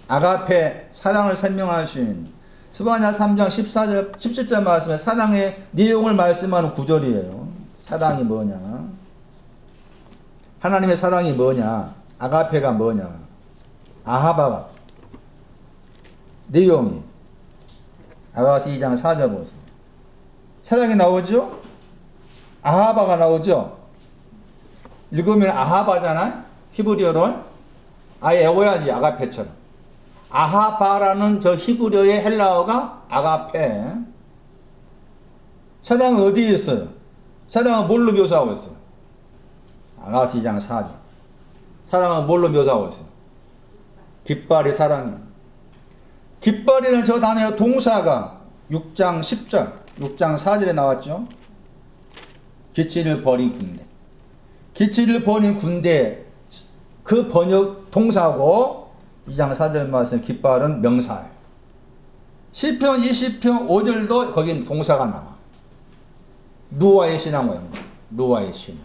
아가페 사랑을 설명할 수 있는 스바냐 3장 14절 17절 말씀에 사랑의 내용을 말씀하는 구절이에요. 사랑이 뭐냐? 하나님의 사랑이 뭐냐? 아가페가 뭐냐? 아하바가 내용이 아가서 2장 4절 보세요. 사랑이 나오죠? 아하바가 나오죠? 읽으면 아하바잖아요? 히브리어로 아예 외워야지 아가페처럼. 아하바라는 저 히브리어의 헬라어가 아가페. 사랑은 어디에 있어요? 사랑은 뭘로 묘사하고 있어요? 아가서 2장 4절. 사랑은 뭘로 묘사하고 있어요? 깃발이 사랑이에요. 깃발이라는 저 단어의 동사가 6장 10절, 6장 4절에 나왔죠? 기치를 버린 군대. 기치를 버린 군대, 그 번역 동사고 2장 4절 말씀 깃발은 명사예요. 시편 20편 5절도 거긴 동사가 나와. 누아의 신앙과 연관. 누아의 신앙.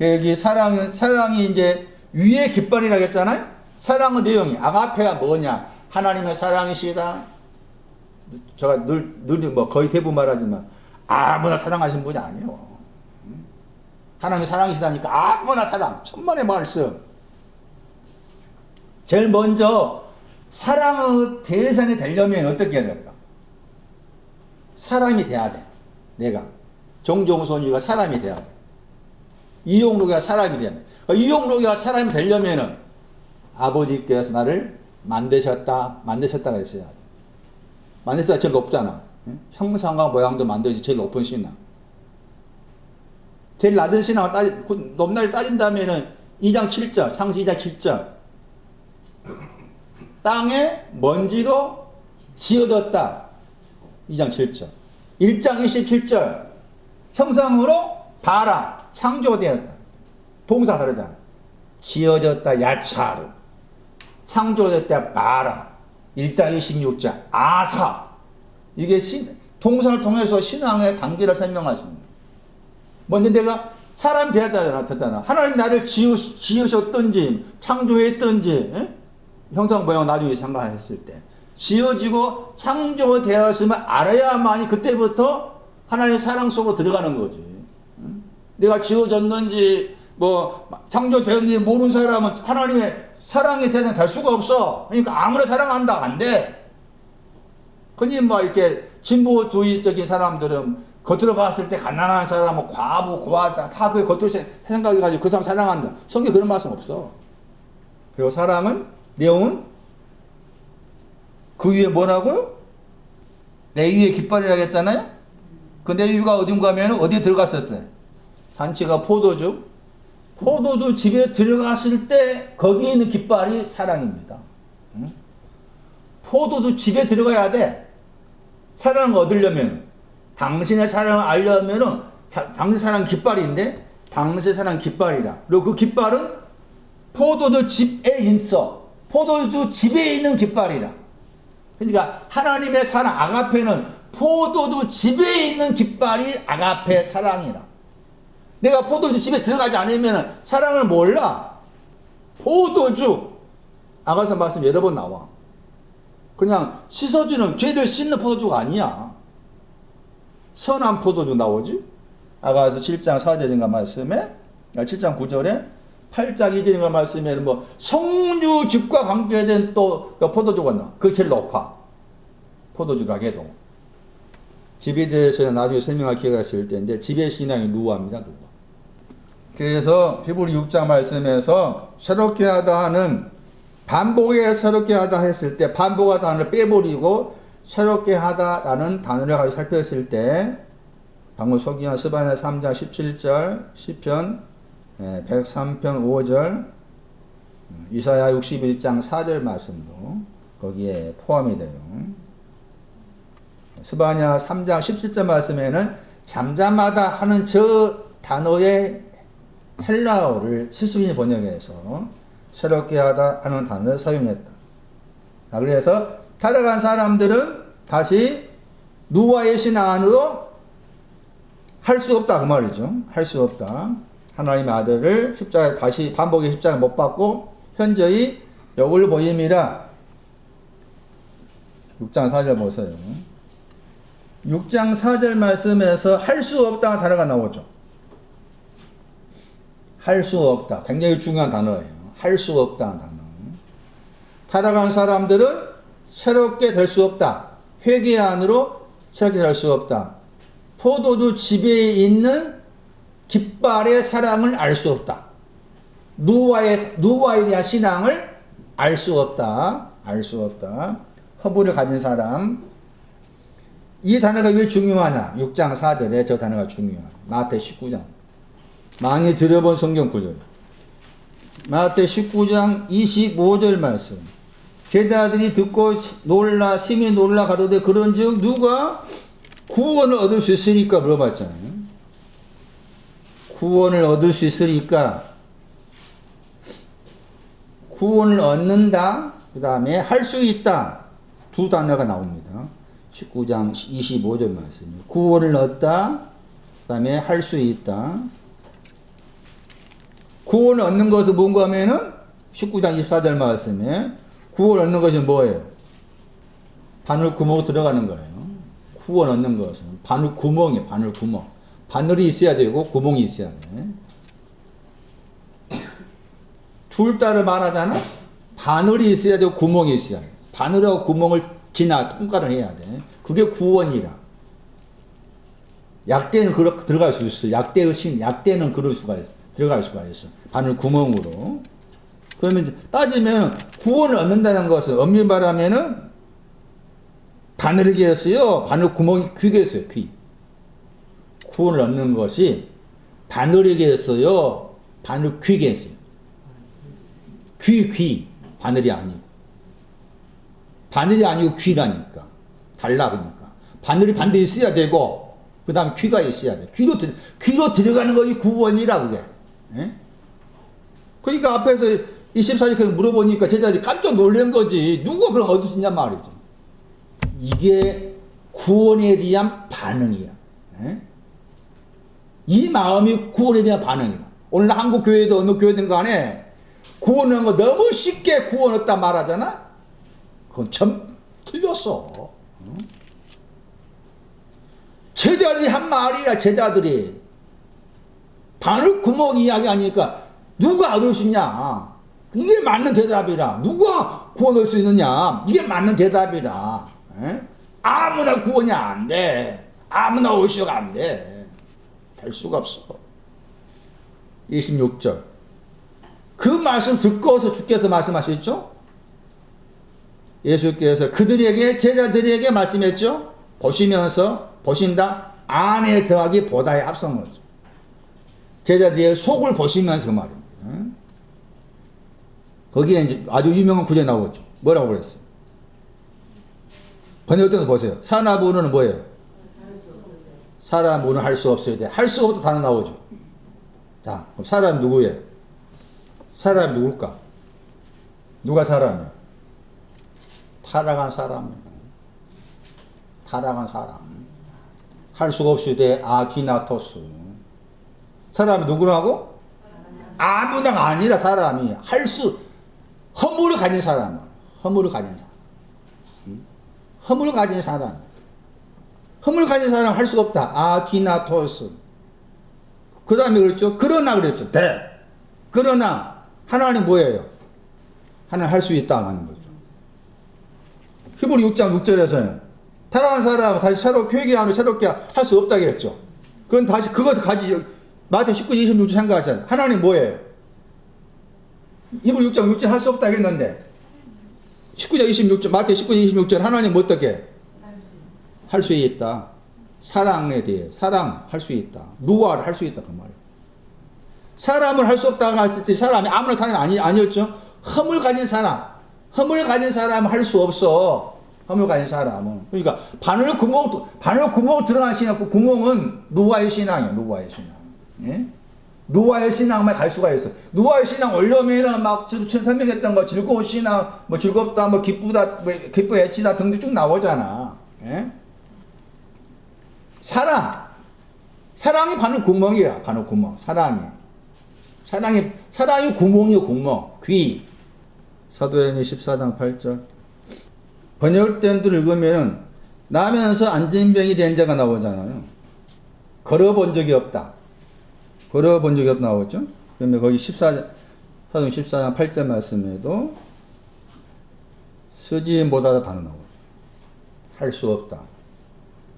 여기 사랑이 이제 위의 깃발이라고 했잖아요. 사랑의 내용이 아가페가 뭐냐? 하나님의 사랑이시다. 제가 늘 뭐 거의 대부분 말하지만 아무나 사랑하신 분이 아니에요. 하나님의 사랑이시다니까 아무나 사랑. 천만의 말씀. 제일 먼저 사랑의 대상이 되려면 어떻게 해야 될까? 사람이 돼야 돼. 내가. 정종선이가 사람이 돼야 돼. 이용록이가 사람이 돼야 돼. 그러니까 이용록이가 사람이 되려면은 아버지께서 나를 만드셨다가 했어야 돼. 만드셨다가 제일 높잖아. 형상과 모양도 만들지 제일 높은 신앙. 제일 낮은 신앙을 높낮이 따진다면은 2장 7절, 창세기 2장 7절. 땅에 먼지도 지어졌다. 2장 7절. 1장 27절. 형상으로 봐라. 창조되었다. 동사 다르잖아. 지어졌다. 야차로. 창조됐다. 봐라. 1장 26절. 아사. 이게 동사를 통해서 신앙의 단계를 설명할 수 있는 거야. 먼저 내가 사람이 되었다잖아. 하나님 나를 지으셨든지, 창조했든지, 형상 모양 나중에 상관했을 때 지어지고 창조되었음을 알아야만이 그때부터 하나님의 사랑 속으로 들어가는 거지. 내가 지어졌는지 뭐 창조되었는지 모르는 사람은 하나님의 사랑의 대상 될 수가 없어. 그러니까 아무나 사랑한다 안 돼. 흔히 뭐 이렇게 진보주의적인 사람들은 겉으로 봤을 때 가난한 사람은 과부 고아다 다 그 겉으로 생각해가지고 그 사람 사랑한다. 성경에 그런 말씀 없어. 그리고 사랑은 내용은 그 위에 뭐라고요? 내 위에 깃발이라고 했잖아요? 그 내 위가 어딘가 하면 어디에 들어갔을 때? 단체가 포도주. 포도주 집에 들어갔을 때 거기에 있는 깃발이 사랑입니다. 응? 포도주 집에 들어가야 돼. 사랑을 얻으려면. 당신의 사랑을 알려면은 당신 사랑 깃발인데 당신의 사랑 깃발이라. 그리고 그 깃발은 포도주 집에 있어. 포도주 집에 있는 깃발이라. 그러니까 하나님의 사랑 아가페는 포도주 집에 있는 깃발이 아가페 사랑이라. 내가 포도주 집에 들어가지 않으면 사랑을 몰라. 포도주 아가서 말씀 여러 번 나와. 그냥 씻어주는, 죄를 씻는 포도주가 아니야. 선한 포도주 나오지? 아가서 7장 4절인가 말씀에, 7장 9절에, 8장 2절인가 말씀에 뭐 성류즙과 관계된 또 포도주가 나와. 그게 제일 높아. 포도주라 해도. 집에 대해서는 나중에 설명할 기회가 있을 텐데, 집의 신앙이 누구합니다, 누구. 그래서 히브리 6장 말씀에서 새롭게 하다 하는, 반복에 새롭게 하다 했을 때, 반복하다 단어를 빼버리고 새롭게 하다라는 단어를 가지고 살폈을 때, 방금 소개한 스바냐 3장 17절, 시편 103편 5절, 이사야 61장 4절 말씀도 거기에 포함이 돼요. 스바냐 3장 17절 말씀에는 잠잠하다 하는 저 단어의 헬라어를 70인이 번역해서 새롭게 하다 하는 단어를 사용했다. 그래서 타락한 사람들은 다시 누와의 신앙 안으로 할 수 없다 그 말이죠. 할 수 없다. 하나님의 아들을 십자가에 다시 반복의 십자가에 못 박고 현저히 욕을 보임이라. 6장 4절 보세요. 6장 4절 말씀에서 할 수 없다 단어가 나오죠. 할 수 없다. 굉장히 중요한 단어예요. 할 수 없다는 단어. 타락한 사람들은 새롭게 될 수 없다. 회개 안으로 새롭게 될 수 없다. 포도주 집에 있는 깃발의 사랑을 알 수 없다. 누와에 대한 신앙을 알 수 없다. 알 수 없다. 허물을 가진 사람. 이 단어가 왜 중요하냐? 6장 4절에 저 단어가 중요하냐? 마태 19장. 많이 들어본 성경 구절. 마태 19장 25절 말씀. 제자들이 듣고 놀라 심히 놀라 가로되 그런즉 누가 구원을 얻을 수 있으리까 물어봤잖아요. 구원을 얻을 수 있으리까. 구원을 얻는다. 그 다음에 할 수 있다. 두 단어가 나옵니다. 19장 25절 말씀. 구원을 얻다. 그 다음에 할 수 있다. 구원을 얻는 것은 뭔가 하면은 19장 24절 말씀에 구원을 얻는 것이 뭐예요? 바늘 구멍으로 들어가는 거예요. 구원 얻는 것은 바늘 구멍이에요. 바늘 구멍. 바늘이 있어야 되고 구멍이 있어야 돼. 둘 다를 말하잖아. 바늘이 있어야 되고 구멍이 있어야 돼. 바늘하고 구멍을 통과를 해야 돼. 그게 구원이라. 약대는 들어갈 수 있어. 약대는 그럴 수가 있어. 들어갈 수가 있어. 바늘 구멍으로. 그러면 따지면 구원을 얻는다는 것은 엄밀히 말하면은 바늘이겠어요? 바늘 구멍이 귀겠어요? 귀. 구원을 얻는 것이 바늘이겠어요? 바늘 귀겠어요? 귀. 바늘이 아니고. 바늘이 아니고 귀라니까. 달라 그러니까. 바늘이 반드시 있어야 되고 그 다음에 귀가 있어야 돼. 귀로 들어가는 것이 구원이라 그게. 예? 그러니까 앞에서 24절 물어보니까 제자들이 깜짝 놀란 거지. 누가 그럼 얻을 수 있냐 말이죠. 이게 구원에 대한 반응이야. 예? 이 마음이 구원에 대한 반응이다. 오늘 한국 교회도 어느 교회든 간에 구원하는 거 너무 쉽게 구원 얻다 말하잖아. 그건 참 틀렸어. 제자들이 한 말이야. 제자들이 바늘 구멍 이야기 하니까 누가 얻을 수 있냐. 이게 맞는 대답이라. 누가 구원 얻을 수 있느냐. 이게 맞는 대답이라. 에? 아무나 구원이 안 돼. 아무나 오셔가 안 돼. 될 수가 없어. 26절. 그 말씀 듣고서 주께서 말씀하셨죠? 예수께서 그들에게, 제자들에게 말씀했죠? 보신다? 안에 더하기 보다에 앞선 거죠. 제자들의 속을 보시면서 말입니다. 거기에 이제 아주 유명한 구절 나오죠. 뭐라고 그랬어요? 번역대로 보세요. 사나부는 뭐예요? 사람은 할 수 없어야 돼. 할 수가 없다 단어 나오죠. 자, 그럼 사람 누구예요? 사람 누굴까? 누가 사람이에요? 타락한 사람. 타락한 사람. 할 수가 없어야 돼. 아디나토스. 사람이 누구라고? 아무나가 아니라 사람이 허물을 가진 사람. 허물을 가진 사람. 허물을 가진 사람. 허물을 가진 사람 할 수가 없다. 아디나토스. 그 다음에 그랬죠. 그러나 그랬죠. 그러나 하나님 뭐예요? 하나님 할 수 있다 하는 거죠. 히브리 6장 6절에서는 타락한 사람은 다시 새롭게 회개하며 새롭게 할 수 없다고 했죠. 그럼 다시 그것을 가지 마태 19장 26절 생각하세요. 하나님 뭐예요? 히브리 6장 6절 할 수 없다고 했는데 19장 26절 마태 19장 26절 하나님 뭐 어떻게? 할 수 있다. 사랑에 대해 사랑할 수 있다. 누아를 할 수 있다 그 말이에요. 사람을 할 수 없다고 했을 때 사람이 아무나 사람이 아니었죠. 허물 가진 사람. 허물 가진 사람은 할 수 없어. 허물 가진 사람은. 그러니까 바늘 구멍 들어간 신앙, 그 구멍은 누아의 신앙이에요. 누아의 신앙. 예? 누아의 신앙만 갈 수가 있어. 누아의 신앙 올려면은 막 설명했던 거 즐거운 신앙, 뭐 즐겁다, 뭐 기쁘다, 뭐 기쁘 애치다 등등 쭉 나오잖아. 예? 사랑이 바늘 구멍이야. 바늘 구멍. 사랑이 구멍이요, 구멍. 귀. 사도행전 14장 8절. 번역된들 읽으면은 나면서 안진병이 된 자가 나오잖아요. 걸어본 적이 없다. 걸어본 적이 없다 나오죠. 그러면 거기 사도행 14장 8절 말씀에도 쓰지 못하다 단어 나오죠. 할 수 없다.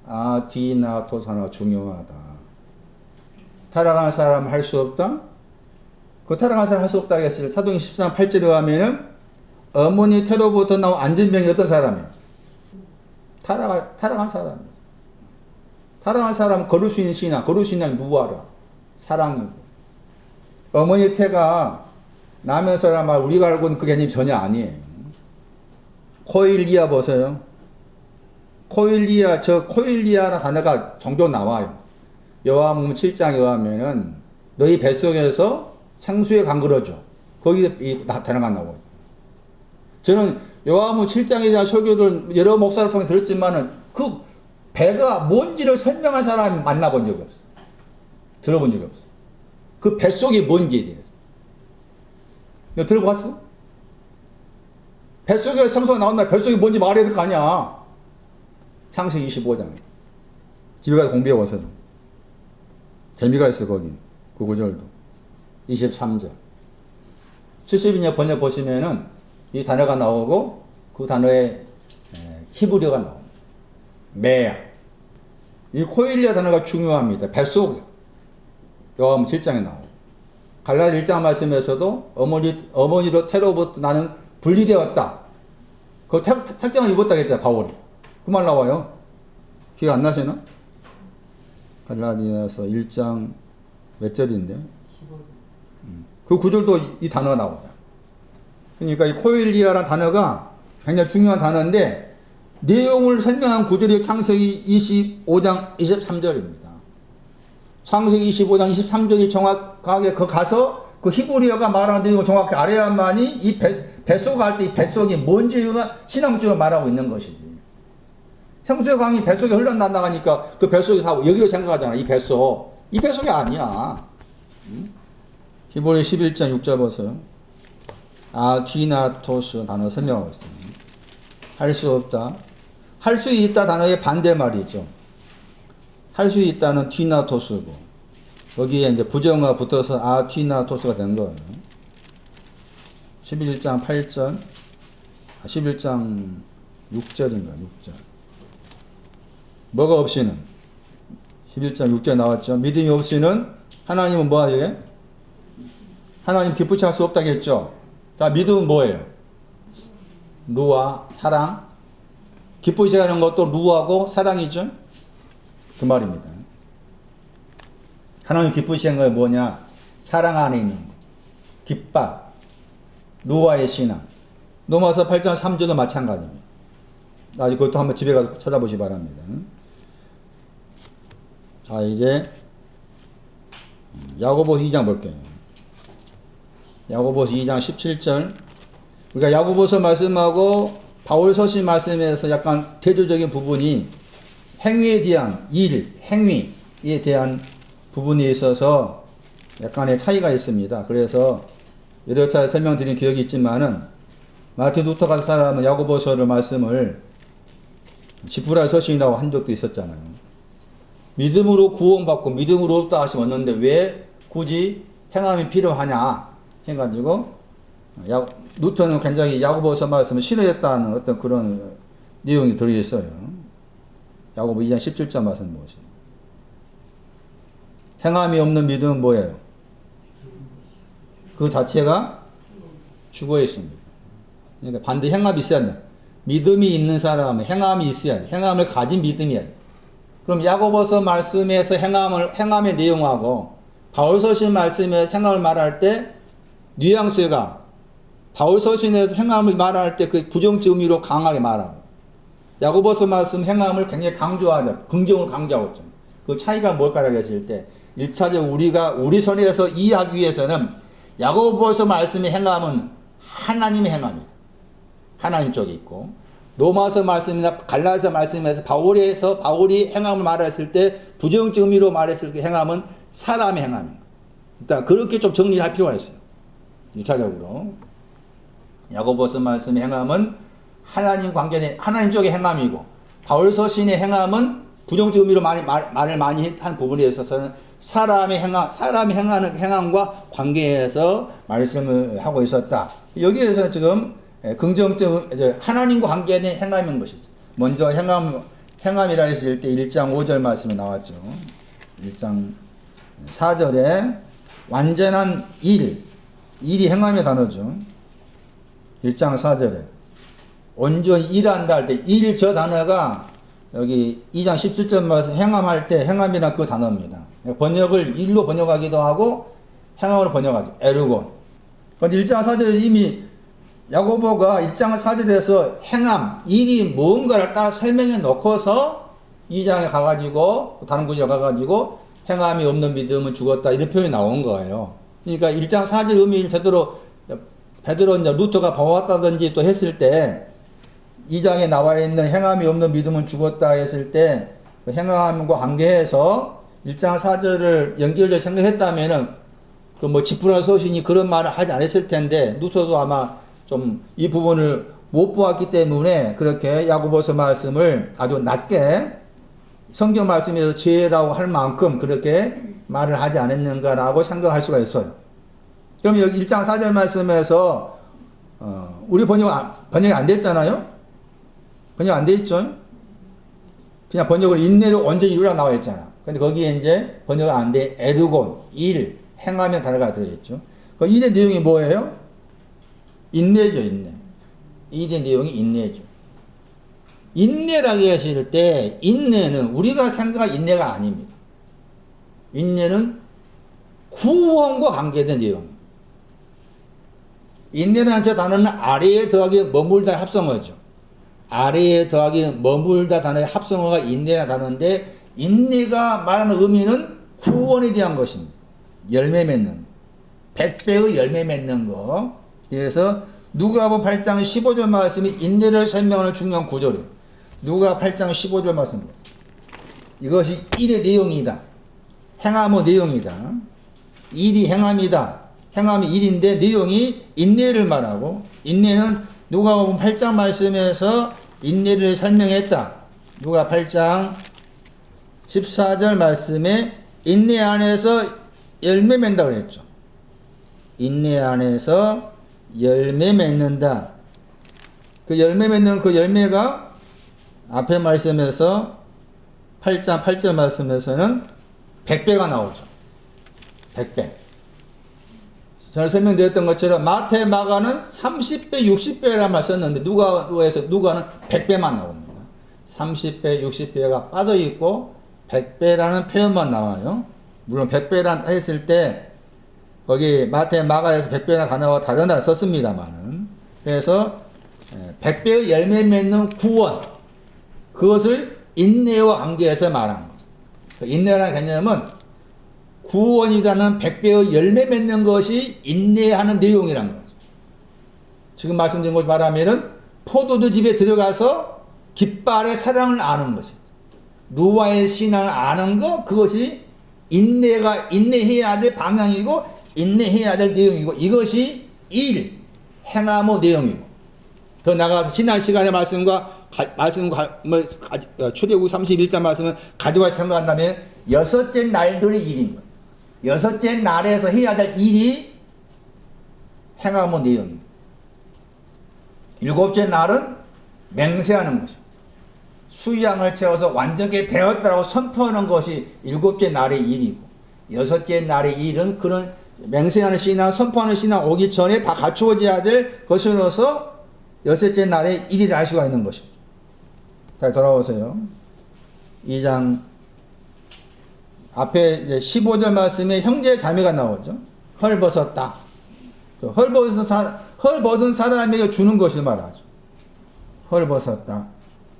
아디나토사나 중요하다. 타락한 사람 할 수 없다? 그 타락한 사람 할 수 없다고 했을 때 사도행 14장 8절에 가면은 어머니 태로부터 나온 안진병이 어떤 사람이에요? 타락한 사람이에요. 타락한 사람은 걸을 수 있는 신앙, 걸을 수 있는 누아라. 사랑이고. 어머니 태가 나면서란 말 우리가 알고 있는 그 개념이 전혀 아니에요. 코일리아 보세요. 코일리아라는 단어가 종종 나와요. 요한복음 7장에 의하면은 너희 뱃속에서 생수에 감그러져. 거기에 이 단어가 나오고. 저는 요한복음 7장에 대한 설교를 여러 목사를 통해 들었지만은 그 배가 뭔지를 설명한 사람이 만나본 적이 없어. 들어본 적이 없어. 그 뱃속이 뭔지에 대해서. 너 들어봤어? 뱃속에 생수가 나온다. 뱃속이 뭔지 말해야 될 거 아니야. 창세기 25장. 집에 가서 공부해 보세요. 재미가 있어, 거기. 그 구절도. 23절. 70인역 번역 보시면은 이 단어가 나오고 그 단어에 히브리어가 나옵니다. 메야. 이 코일리아 단어가 중요합니다. 뱃속. 요한복음 7장에 나오고. 갈라디아 1장 말씀에서도 어머니로 태로부터 나는 분리되었다. 그 특정을 입었다 했잖아요, 바울이. 그 말 나와요. 기억 안 나시나? 갈라디아서 1장 몇 절인데? 그 구절도 이 단어가 나오죠. 그러니까 이 코일리아라는 단어가 굉장히 중요한 단어인데 내용을 설명한 구절이 창세기 25장 23절입니다. 창세기 25장 23절이 정확하게 그 가서 그 히브리어가 말하는 내용을 정확히 알아야만이 이 뱃속 할 때 이 뱃속이 뭔지가 신앙적으로 말하고 있는 것이지. 생수의 강이 뱃속에 흘러나가니까 그 뱃속이 다 여기로 생각하잖아. 이 뱃속. 이 뱃속이 아니야. 히브리 11장 6절 보세요. 아디나토스 단어 설명하고 있습니다. 할 수 없다. 할 수 있다 단어의 반대말이죠. 할 수 있다는 디나토스고 거기에 이제 부정어가 붙어서 아디나토스가 된 거예요. 11장 8절 11장 6절인가 6절 뭐가 없이는 11장 6절에 나왔죠. 믿음이 없이는 하나님은 뭐하죠? 하나님 기쁘지 할 수 없다겠죠. 자, 믿음은 뭐예요? 누아, 사랑. 기쁘지 않은 것도 누아고 사랑이죠. 그 말입니다. 하나님 기쁘시는 건 뭐냐? 사랑 안에 있는 거. 기뻐. 누아의 신앙. 로마서 8장 3절도 마찬가지입니다. 나중에 그것도 한번 집에 가서 찾아보시 바랍니다. 자, 이제 야고보서 2장 볼게요. 야고보서 2장 17절. 우리가 야고보서 말씀하고 바울 서신 말씀에서 약간 대조적인 부분이 행위에 대한 행위에 대한 부분에 있어서 약간의 차이가 있습니다. 그래서 여러 차례 설명드린 기억이 있지만은 마틴 루터 같은 사람은 야고보서를 말씀을 지푸라기 서신이라고 한 적도 있었잖아요. 믿음으로 구원받고 믿음으로 다시 얻는데 왜 굳이 행함이 필요하냐 해가지고 루터는 굉장히 야고보서 말씀을 싫어했다는 어떤 그런 내용이 들어있어요. 야고보 2장 17절 말씀 보시죠. 행함이 없는 믿음은 뭐예요? 그 자체가 죽어 있습니다. 그러니까 반드시 행함이 있어야 돼. 믿음이 있는 사람은 행함이 있어야 돼. 행함을 가진 믿음이야 돼. 그럼 야고보서 말씀에서 행함의 내용하고 바울서신 말씀에서 행함을 말할 때 뉘앙스가 바울서신에서 행함을 말할 때 그 부정적 의미로 강하게 말하고 야고보서 말씀 행함을 굉장히 강조하죠. 긍정을 강조하고 있죠. 그 차이가 뭘까라고 했을 때 1차적으로 우리 선에서 이해하기 위해서는 야고보서 말씀의 행함은 하나님의 행함이다. 하나님 쪽에 있고 로마서 말씀이나 갈라디아 말씀에서 바울이 행함을 말했을 때 부정적 의미로 말했을 때 행함은 사람의 행함입니다. 일단 그렇게 좀 정리를 할 필요가 있어요. 1차적으로 야고보서 말씀의 행함은 하나님 관계의 하나님 쪽의 행함이고 바울서신의 행함은 부정적 의미로 말을 많이 한 부분에 있어서는 사람이 행하는 행함과 관계해서 말씀을 하고 있었다. 여기에서 지금 긍정적 하나님과 관계된 행함인 것이죠. 먼저 행함이라 했을 때 1장 5절 말씀이 나왔죠. 1장 4절에 완전한 일이 행함의 단어죠. 1장 4절에 온전히 일한다 할 때 일 저 단어가 여기 2장 17절 말씀 행함할 때 행함이란 그 단어입니다. 번역을 일로 번역하기도 하고 행함으로 번역하죠. 에르곤. 그런데 1장 4절에 이미 야고보가 1장 4절에서 행함, 일이 뭔가를 딱 설명해 놓고서 2장에 가가지고 다른 구절에 가가지고 행함이 없는 믿음은 죽었다 이런 표현이 나온 거예요. 그러니까 1장 4절 의미를 베드로 루터가 봐왔다든지 또 했을 때 2장에 나와 있는 행함이 없는 믿음은 죽었다 했을 때 그 행함과 관계해서 1장 4절을 연결해서 생각했다면은 그 뭐 지푸라 서신이 그런 말을 하지 않았을 텐데 루터도 아마 좀 이 부분을 못 보았기 때문에 그렇게 야고보서 말씀을 아주 낮게 성경 말씀에서 죄라고 할 만큼 그렇게 말을 하지 않았는가라고 생각할 수가 있어요. 그럼 여기 1장 4절 말씀에서 우리 번역이 안 됐잖아요. 번역 안 돼 있죠. 그냥 번역으로 인내를 온전히 이루라 나와 있잖아. 근데 거기에 이제 번역 안 돼 에르곤 일 행하면 단어가 들어있죠. 그 일의 내용이 뭐예요? 인내죠, 인내. 일의 내용이 인내죠. 인내라고 하실 때 인내는 우리가 생각할 인내가 아닙니다. 인내는 구원과 관계된 내용입니다. 인내라는 저 단어는 아래에 더하기 머물다 합성어죠. 아래에 더하기 머물다 단어의 합성어가 인내라는 단어인데 인내가 말하는 의미는 구원에 대한 것입니다. 열매 맺는 100배의 열매 맺는 거. 그래서 누가복음 8장 15절 말씀이 인내를 설명하는 중요한 구절이에요. 누가 8장 15절 말씀입니다. 이것이 일의 내용이다. 행함의 내용이다. 일이 행함이다. 행함이 일인데 내용이 인내를 말하고 인내는 누가복음 8장 말씀에서 인내를 설명했다. 누가 8장 14절 말씀에 인내 안에서 열매 맺는다고 그랬죠. 인내 안에서 열매 맺는다. 그 열매 맺는 그 열매가 앞에 말씀에서 8장 8절 말씀에서는 100배가 나오죠. 100배. 잘 설명드렸던 것처럼 마태, 마가는 30배, 60배라는 말 썼는데 누가는 100배만 나옵니다. 30배, 60배가 빠져있고 100배라는 표현만 나와요. 물론 100배란 했을 때 거기 마태, 마가에서 100배나 단어와 다른 단어 썼습니다만은 그래서 100배의 열매 맺는 구원 그것을 인내와 관계해서 말한 것. 인내라는 개념은 구원이라는 100배의 열매 맺는 것이 인내하는 내용이라는 거죠. 지금 말씀드린 것 말하면은 포도주 집에 들어가서 깃발의 사랑을 아는 것이죠. 노아의 신앙을 아는 것 그것이 인내해야 될 방향이고 인내해야 될 내용이고 이것이 행함의 내용이고 더 나가서 지난 시간의 초대국 31장 말씀은 가져갈 생각한다면 여섯째 날들의 일인 거예요. 여섯째 날에서 해야 될 일이 행하면 내용입니다. 일곱째 날은 맹세하는 것입니다. 수양을 채워서 완전히 되었다라고 선포하는 것이 일곱째 날의 일이고, 여섯째 날의 일은 그런 맹세하는 신앙, 선포하는 신앙 오기 전에 다 갖추어져야 될 것으로서 여섯째 날의 일이라 할 수가 있는 것입니다. 다시 돌아오세요. 2장 앞에 15절 말씀에 형제 자매가 나오죠. 헐벗었다. 헐벗은 사람에게 주는 것을 말하죠. 헐벗었다.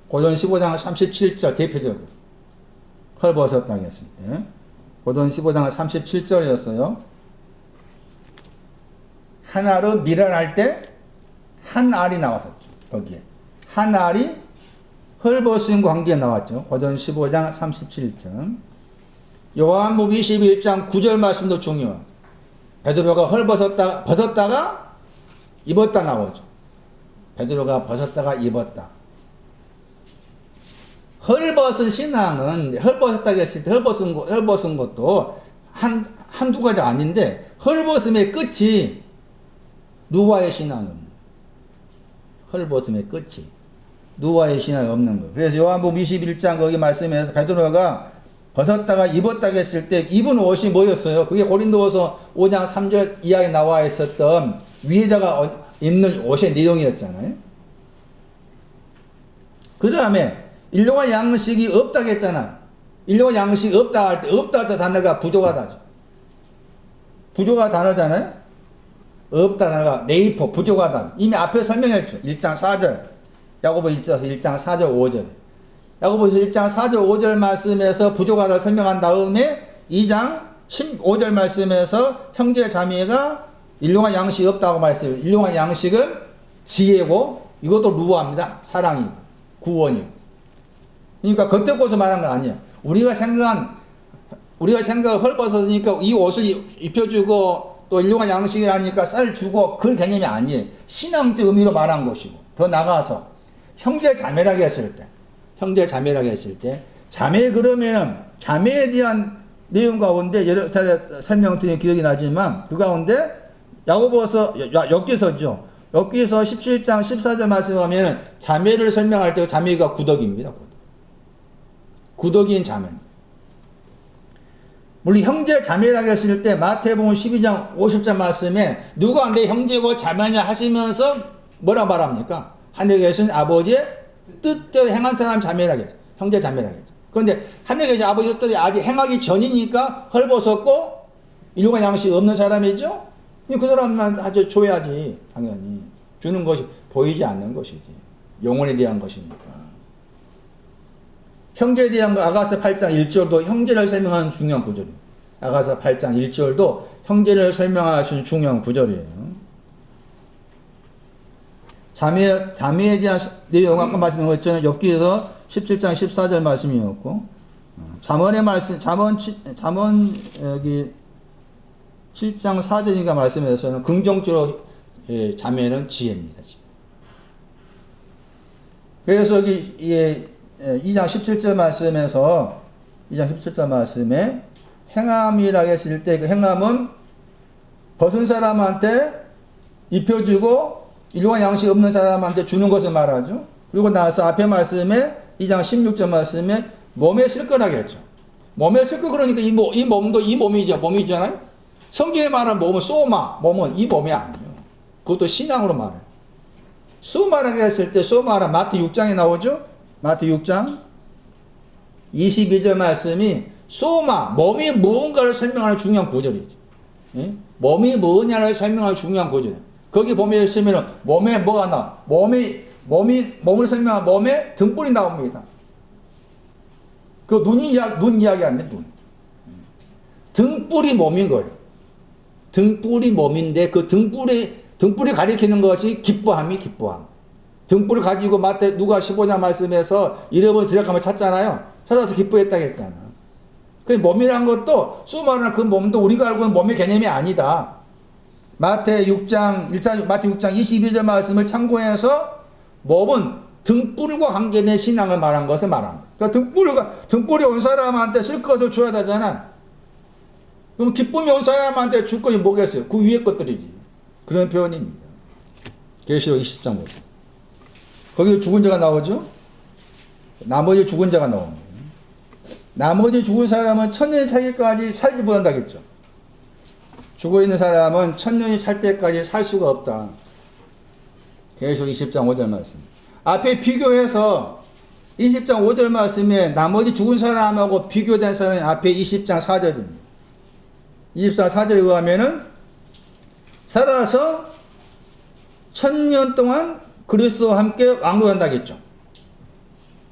고전 15장 37절 대표적으로 헐벗었다 했습니다. 고전 15장 37절이었어요. 하나로 밀어날 때 한 알이 나왔었죠. 거기에 한 알이 헐벗은 관계에 나왔죠. 고전 15장 37절. 요한복음 21장 9절 말씀도 중요해요. 베드로가 벗었다가 입었다 나오죠. 베드로가 벗었다가 입었다. 헐벗은 신앙은 헐벗었다고 했을 때 헐벗은 것도 한두 가지 아닌데 헐벗음의 끝이 누와의 신앙은 헐벗음의 끝이 누와의 신앙이 없는 거예요. 그래서 요한복음 21장 거기 말씀에서 베드로가 벗었다가 입었다고 했을 때 입은 옷이 뭐였어요? 그게 고린도후서 5장 3절 이하에 나와 있었던 위에다가 입는 옷의 내용이었잖아요. 그 다음에 일용할 양식이 없다고 했잖아. 일용할 양식이 없다 할 때 없다 단어가 부족하다죠. 부족하다 단어잖아요. 없다 단어가 네이포 부족하다. 이미 앞에 설명했죠. 1장 4절 야고보서 1장 4절 5절 야고보서 1장 4절 5절 말씀에서 부족하다 설명한 다음에 2장 15절 말씀에서 형제 자매가 일용할 양식이 없다고 말했어요. 일용할 양식은 지혜고 이것도 루아입니다. 사랑이고 구원이고. 그러니까 겉에 것을 말한 건 아니에요. 우리가 생각한 헐벗었으니까 이 옷을 입혀주고 또 일용할 양식이라니까 쌀 주고 그 개념이 아니에요. 신앙적 의미로 말한 것이고 더 나가서 형제 자매라고 했을 때 자매 그러면 자매에 대한 내용 가운데 여러 차례 설명드린 기억이 나지만 그 가운데 야고보서 엽기서죠. 엽기서 17장 14절 말씀하면 자매를 설명할 때 자매가 구덕입니다. 구덕인 자매. 물론 형제 자매라고 했을 때 마태복음 12장 50절 말씀에 누가 내 형제고 자매냐 하시면서 뭐라 말합니까? 하늘에 계신 아버지의 뜻대로 행한 사람 자매라고 했죠. 형제 자매라고 했죠. 그런데 하늘에 계신 아버지의 뜻이 아직 행하기 전이니까 헐벗었고 일용할 양식 없는 사람이죠? 그 사람만 아주 줘야지. 당연히 주는 것이 보이지 않는 것이지. 영혼에 대한 것이니까. 형제에 대한 거 아가서 8장 1절도 형제를 설명하는 중요한 구절이에요. 아가서 8장 1절도 형제를 설명하시는 중요한 구절이에요. 자매에 대한 내용 아까 말씀드렸잖아요. 엽기에서 17장 14절 말씀이었고 잠언의 말씀 잠언 여기 7장 4절인가 말씀에서는 긍정적으로 자매는 지혜입니다. 그래서 여기 2장 17절 말씀에서 2장 17절 말씀에 행함이라고 했을 때 그 행함은 벗은 사람한테 입혀주고 일용할 양식 없는 사람한테 주는 것을 말하죠. 그리고 나서 앞에 말씀에 2장 16절 말씀에 몸에 쓸 거라고 했죠. 몸에 쓸 거 그러니까 이 몸도 이 몸이죠. 몸이잖아요. 성경에 말하는 몸은 소마, 몸은 이 몸이 아니에요. 그것도 신앙으로 말해요. 소마라고 했을 때 소마는 마태 6장에 나오죠. 마태 6장 22절 말씀이 소마, 몸이 무언가를 설명하는 중요한 구절이죠. 예? 몸이 뭐냐를 설명하는 중요한 구절이에요. 거기 보면 있으면 몸에 뭐가 나와? 몸을 설명한 몸에 등불이 나옵니다. 그 눈 이야기 아니에요, 눈. 등불이 몸인 거예요. 등불이 몸인데 그 등불이 가리키는 것이 기뻐함이 기뻐함. 등불을 가지고 누가 15장 말씀에서 잃어버린 드력함을 찾잖아요. 찾아서 기뻐했다고 했잖아. 그 몸이란 것도 수많은 그 몸도 우리가 알고 있는 몸의 개념이 아니다. 마태 6장 22절 말씀을 참고해서 몸은 등불과 관계된 신앙을 말한 것을 말합니다. 그러니까 등불이 온 사람한테 쓸 것을 줘야 되잖아. 그럼 기쁨이 온 사람한테 줄 것이 뭐겠어요? 그 위에 것들이지. 그런 표현입니다. 계시록 20장 보죠. 거기 죽은 자가 나오죠? 나머지 죽은 자가 나옵니다. 나머지 죽은 사람은 천년이 차기까지 살지 못한다겠죠. 죽어 있는 사람은 천년이 찰 때까지 살 수가 없다. 계시록 20장 5절 말씀. 앞에 비교해서 20장 5절 말씀에 나머지 죽은 사람하고 비교된 사람이 앞에 20장 4절입니다. 24, 4절에 의하면은 살아서 1000년 동안 그리스도와 함께 왕노한다겠죠.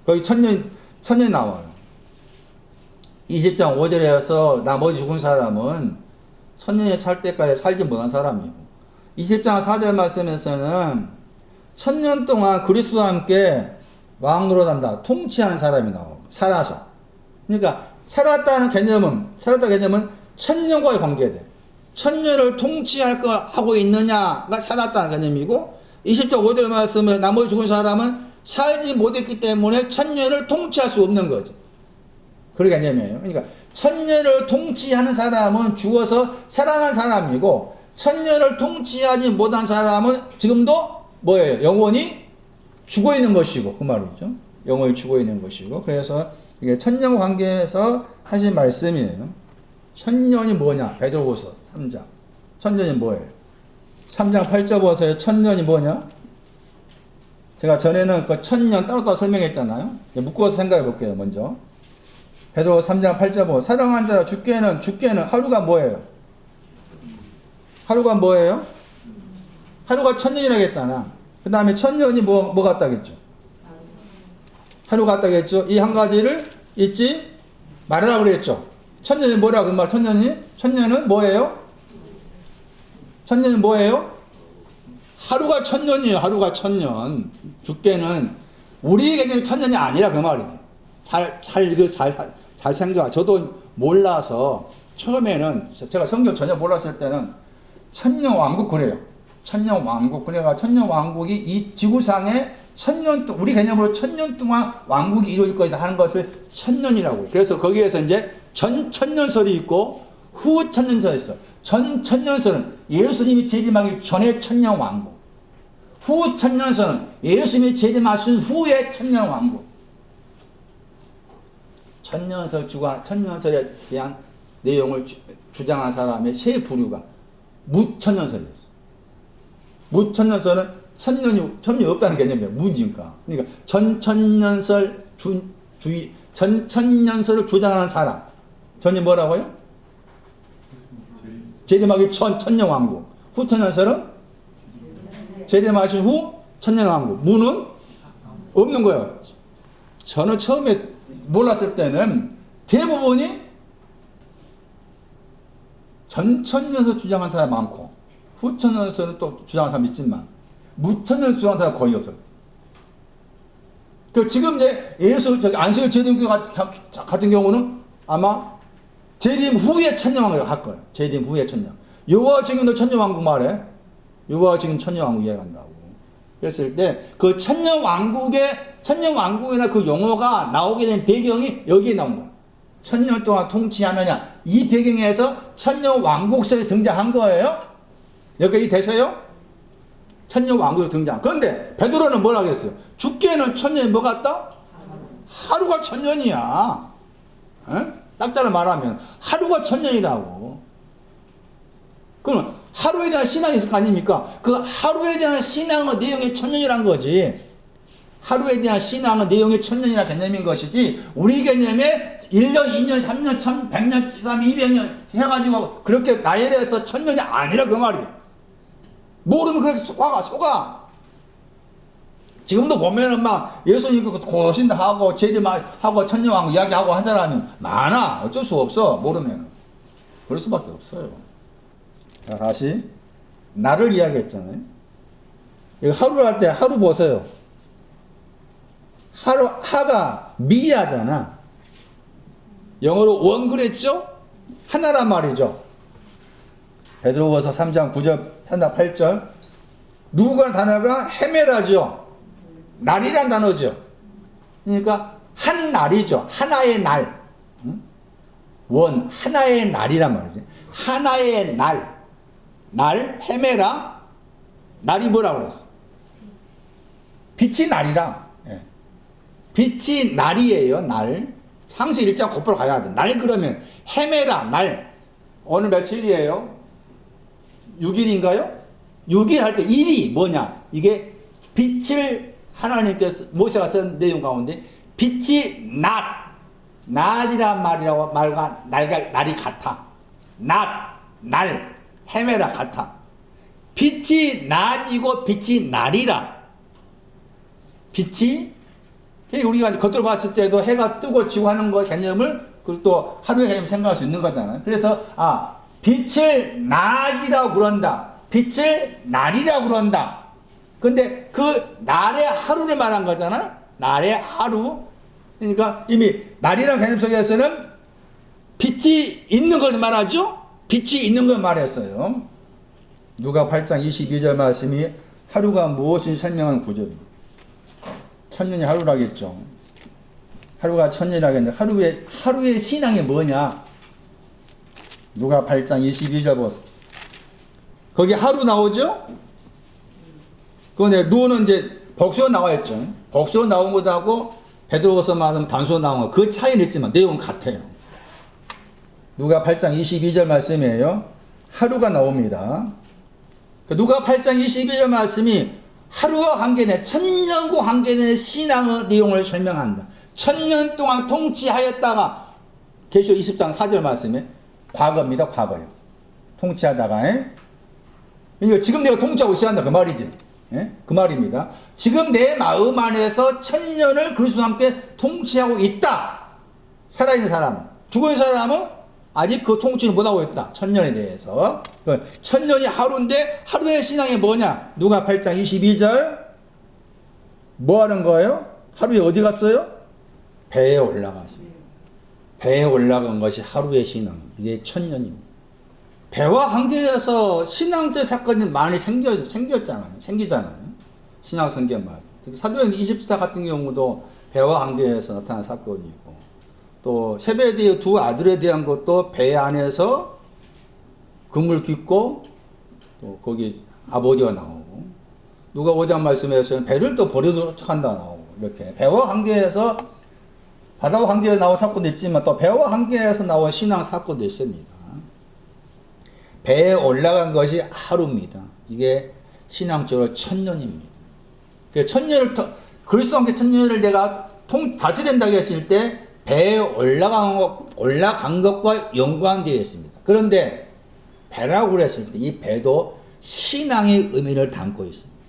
거기 1000년 나와요. 20장 5절에서 나머지 죽은 사람은 1000년이 찰 때까지 살지 못한 사람이고 20장 4절 말씀에서는 1000년 동안 그리스도와 함께 왕노릇한다. 통치하는 사람이 나오고 살아서. 그러니까 살았다는 개념은 1000년과의 관계돼. 1000년을 통치할 거 하고 있느냐가 살았다는 개념이고 20장 5절 말씀에 나머지 죽은 사람은 살지 못했기 때문에 1000년을 통치할 수 없는 거지. 그런 개념이에요. 그러니까 1000년을 통치하는 사람은 죽어서 살아난 사람이고 1000년을 통치하지 못한 사람은 지금도 뭐예요? 영원히 죽어 있는 것이고 그 말이죠. 영원히 죽어 있는 것이고 그래서 이게 천년 관계에서 하신 말씀이에요. 천년이 뭐냐? 베드로후서 3장. 천년이 뭐예요? 3장 8절 보세요. 천년이 뭐냐? 제가 전에는 그 천년 따로 설명했잖아요. 묶어서 생각해 볼게요. 먼저. 베드로후서 3장 8절 보세요. 사랑하는 자라 죽게는 하루가 뭐예요? 하루가 뭐예요? 하루가 천년이라고 했잖아. 그 다음에 천년이 뭐 같다겠죠? 하루 같다겠죠? 이 한 가지를 잊지 말아라 그랬죠? 천년이 뭐라고 그 말? 천년은 뭐예요? 천년이 뭐예요? 하루가 천년이에요. 하루가 천년. 죽게는 우리 개념이 천년이 아니라 그 말이지. 잘 생각. 저도 몰라서 처음에는 제가 성경 전혀 몰랐을 때는 천년 왕국 그래요. 천년 왕국. 그래가 천년 왕국이 이 지구상에 우리 개념으로 1000년 동안 왕국이 이루어질 것이다 하는 것을 천년이라고 해요. 그래서 거기에서 이제 전 천년설이 있고 후 천년설이 있어. 전 천년설은 예수님이 재림하기 전에 천년 왕국. 후 천년설은 예수님이 재림하신 후에 천년 왕국. 천년설에 대한 내용을 주장한 사람의 세 부류가 무천년설이었어. 무천년설은 천년이 없다는 개념이에요. 무니까. 그러니까 전천년설을 주장하는 사람. 전이 뭐라고요? 재림하기 전 천년 왕국. 후 천년설은 재림하신 후 천년 왕국. 무는 없는 거예요. 저는 처음에 몰랐을 때는 대부분이 전천년설 주장하는 사람 많고 후천년설은 또 주장하는 사람 있지만 무천년 주장하는 사람 거의 없어요. 그리고 지금 이제 안식일 재림 같은 경우는 아마 재림 후에 천년왕국을 할 거예요. 재림 후에 천년. 여호와 증인도 천년왕국 말해. 여호와 증인 천년왕국 이해간다고. 그랬을 때 그 천년왕국이나 그 용어가 나오게 된 배경이 여기에 나온 거예요. 천년 동안 통치하느냐. 이 배경에서 천년왕국설이 등장한 거예요. 여기까지 되세요? 천년왕국이 등장. 그런데 베드로는 뭐라고 했어요? 죽게는 천년이 뭐 같다? 하루가 천년이야. 딱따라 말하면 하루가 천년이라고. 그럼 하루에 대한 신앙이 있을 거 아닙니까? 그 하루에 대한 신앙의 내용이 천년이란 거지. 하루에 대한 신앙의 내용이 천년이라는 개념인 것이지 우리 개념에 1년, 2년, 3년, 100년, 200년 해가지고 그렇게 나열해서 천년이 아니라 그 말이에요. 모르면 그렇게 속아. 지금도 보면은 막 예수님 고신다 하고 재림하고 천년왕국 이야기하고 한 사람이 많아. 어쩔 수 없어. 모르면. 그럴 수밖에 없어요. 자, 다시 나를 이야기했잖아요. 이거 하루 할 때 하루 보세요. 하가 미하잖아. 영어로 원 그랬죠? 하나란 말이죠. 베드로후서 3장 9절 3장 8절 누구가 단어가 헤메라죠. 날이란 단어죠. 그러니까 한 날이죠. 하나의 날. 하나의 날이란 말이지. 하나의 날. 날 헤매라. 날이 뭐라고 그랬어? 빛이 날이라. 예. 빛이 날이에요. 날. 상수 일자 곧바로 가야 돼. 날 그러면 헤매라. 날. 오늘 며칠이에요? 6일인가요? 6일 할 때 일이 뭐냐? 이게 빛을 하나님께서 모세가 쓴 내용 가운데 빛이 낮이란 말과 날이 같아. 날, 헤매라 같아. 빛이 낮이고 빛이 날이라. 빛이 우리가 겉으로 봤을 때도 해가 뜨고 지고 하는 거 개념을 그리고 또 하루의 개념 생각할 수 있는 거잖아요. 그래서 빛을 낮이라고 그런다. 빛을 날이라고 그런다. 근데 그 날의 하루를 말한 거잖아. 날의 하루. 그러니까 이미 날이라는 개념 속에서는 빛이 있는 것을 말하죠. 빛이 있는 걸 말했어요. 누가 8장 22절 말씀이 하루가 무엇인지 설명하는 구절입니다. 천년이 하루라겠죠. 하루가 천년이라겠는데 하루의 신앙이 뭐냐? 누가 8장 22절 보세요. 거기 하루 나오죠? 그런데 루는 이제 복수로 나와 있죠. 복수로 나온 것하고 베드로서 말하면 단수로 나온 것. 그 차이는 있지만 내용은 같아요. 누가 8장 22절 말씀이에요. 하루가 나옵니다. 누가 8장 22절 말씀이 하루와 관계된 천년과 관계된 신앙의 내용을 설명한다. 천년 동안 통치하였다가 계시록 20장 4절 말씀에 과거입니다. 과거요. 통치하다가 그러니까 지금 내가 통치하고 있어야 그 말이지. 그 말입니다. 지금 내 마음 안에서 천년을 그리스도와 함께 통치하고 있다. 살아있는 사람은. 죽어있는 사람은 아직 그 통치를 못하고 있다. 천년에 대해서. 천년이 하루인데 하루의 신앙이 뭐냐? 누가 8장 22절 뭐 하는 거예요? 하루에 어디 갔어요? 배에 올라갔어요. 배에 올라간 것이 하루의 신앙. 이게 천년입니다. 배와 관계해서 신앙적 사건이 많이 생기잖아요. 신학 성경만. 특히 사도행 24 같은 경우도 배와 관계해서 나타난 사건이고, 또 세베대의 두 아들에 대한 것도 배 안에서 그물 깃고 또 거기 아버지가 나오고, 누가 5장 말씀에서는 배를 또 버리도록 한다 나오고, 이렇게 배와 관계해서 바다와 관계해서 나온 사건도 있지만 또 배와 관계해서 나온 신앙 사건도 있습니다. 배에 올라간 것이 하루입니다. 이게 신앙적으로 천년입니다. 그리스도와 함께 천년을 내가 다스린다고 했을 때 배에 올라간 것과 연관되어 있습니다. 그런데 배라고 그랬을 때 이 배도 신앙의 의미를 담고 있습니다.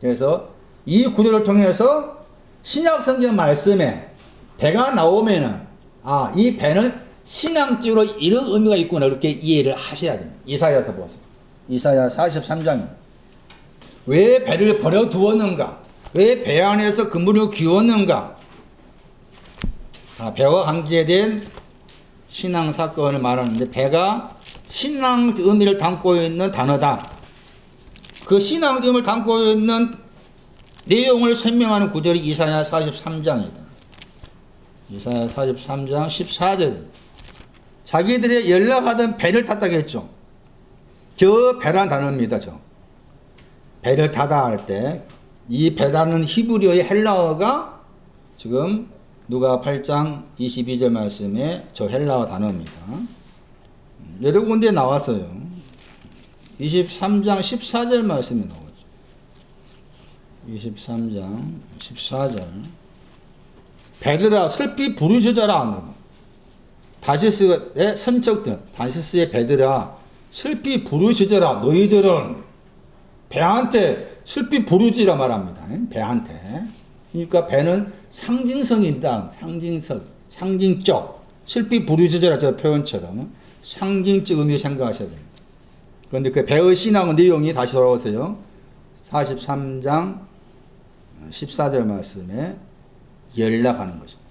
그래서 이 구절을 통해서 신약 성경 말씀에 배가 나오면은 이 배는 신앙적으로 이런 의미가 있구나, 이렇게 이해를 하셔야 됩니다. 이사야서 보세요. 이사야 43장입니다. 왜 배를 버려두었는가? 왜 배 안에서 그물을 기웠는가? 배와 관계된 신앙 사건을 말하는데, 배가 신앙 의미를 담고 있는 단어다. 그 신앙 의미를 담고 있는 내용을 설명하는 구절이 이사야 43장이다. 이사야 43장 14절. 자기들의 연락하던 배를 탔다고 했죠. 저 배란 단어입니다. 배를 타다 할 때 이 배라는 히브리어의 헬라어가 지금 누가 8장 22절 말씀에 저 헬라어 단어입니다. 여러 군데 나왔어요. 23장 14절 말씀에 나오죠. 23장 14절. 배들아 슬피 부르짖어라. 다시스의 선척들, 다시스의 배들아 슬피 부르짖어라. 너희들은 배한테 슬피 부르짖으라 말합니다. 배한테. 그러니까 배는 상징성이 있다. 상징적. 슬피 부르짖어라 저 표현처럼 상징적 의미 생각하셔야 됩니다. 그런데 그 배의 신앙의 내용이 다시 돌아오세요. 43장 14절 말씀에 연락하는 것입니다.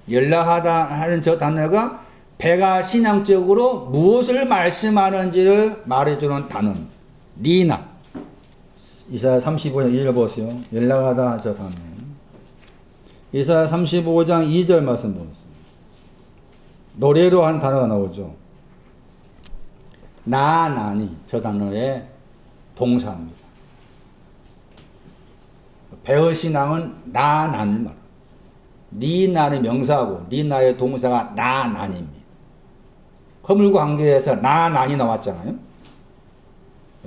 연락하다 하는 저 단어가 배가 신앙적으로 무엇을 말씀하는지를 말해주는 단어입니다. 리나. 이사야 35장 2절 보세요. 연락하다 저 다음에. 이사야 35장 2절 말씀 보세요. 노래로 한 단어가 나오죠. 나니 저 단어의 동사입니다. 배어신앙은 나난을 말합니다. 니 나는 명사하고 니 나의 동사가 나난입니다. 허물과 관계에서 나난이 나왔잖아요.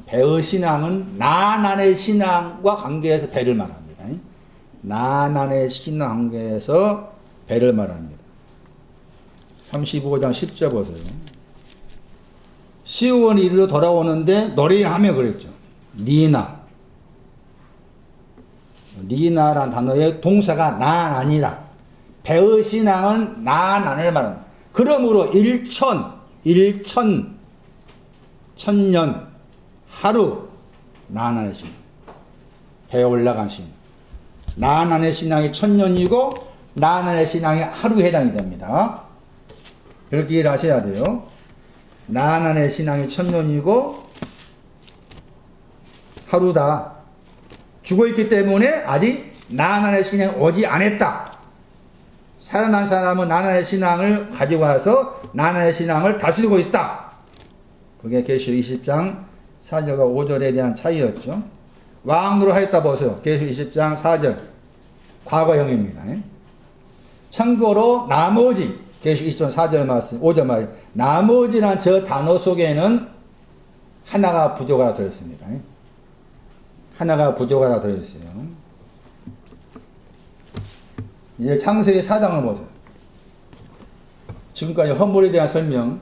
배어신앙은 나난의 신앙과 관계에서 배를 말합니다. 나난의 신앙 관계에서 배를 말합니다. 35장 10절 보세요. 시온이 이리로 돌아오는데 노래하며 그랬죠. 니나란 단어의 동사가 나난이다. 배어신앙은 나난을 말합니다. 그러므로 천년 하루 나난의 신앙, 배에 올라간 신앙. 나난의 신앙이 천년이고 나난의 신앙이 하루에 해당이 됩니다. 그렇게 이해를 하셔야 돼요. 나난의 신앙이 천년이고 하루다. 죽어있기 때문에 아직 나난의 신앙이 오지 않았다. 살아난 사람은 나난의 신앙을 가지고 와서 나난의 신앙을 다스리고 있다. 그게 계시록 20장 4절과 5절에 대한 차이였죠. 왕으로 하였다 보세요. 계시록 20장 4절 과거형입니다. 참고로 나머지 계시록 20장 4절 말씀 5절 말씀 나머지란 저 단어 속에는 하나가 부조가 들어있습니다. 하나가 부조가 들어있어요. 이제 창세기 4장을 보세요. 지금까지 허물에 대한 설명,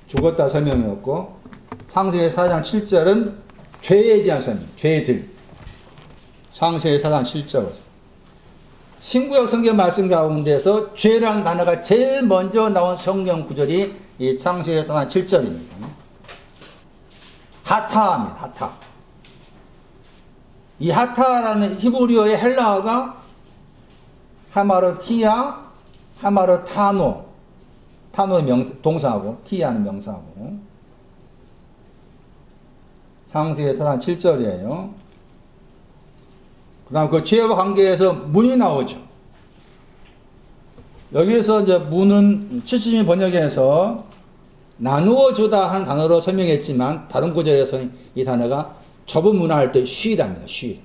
죽었다 설명이었고, 창세기 4장 7절은 죄에 대한 설명, 죄들. 창세기 4장 7절. 신구약 성경 말씀 가운데서 죄라는 단어가 제일 먼저 나온 성경 구절이 이 창세기 4장 7절입니다. 하타입니다, 하타. 이 하타라는 히브리어의 헬라어가 하마르티아, 하마르타노. 타노의 동사하고, 티아는 명사하고. 창세기 4장 7절이에요. 그 다음 그 죄와 관계에서 문이 나오죠. 여기에서 이제 문은 70인 번역에서 나누어 주다 한 단어로 설명했지만, 다른 구절에서 이 단어가 좁은 문화 할 때 쉬다입니다, 쉬.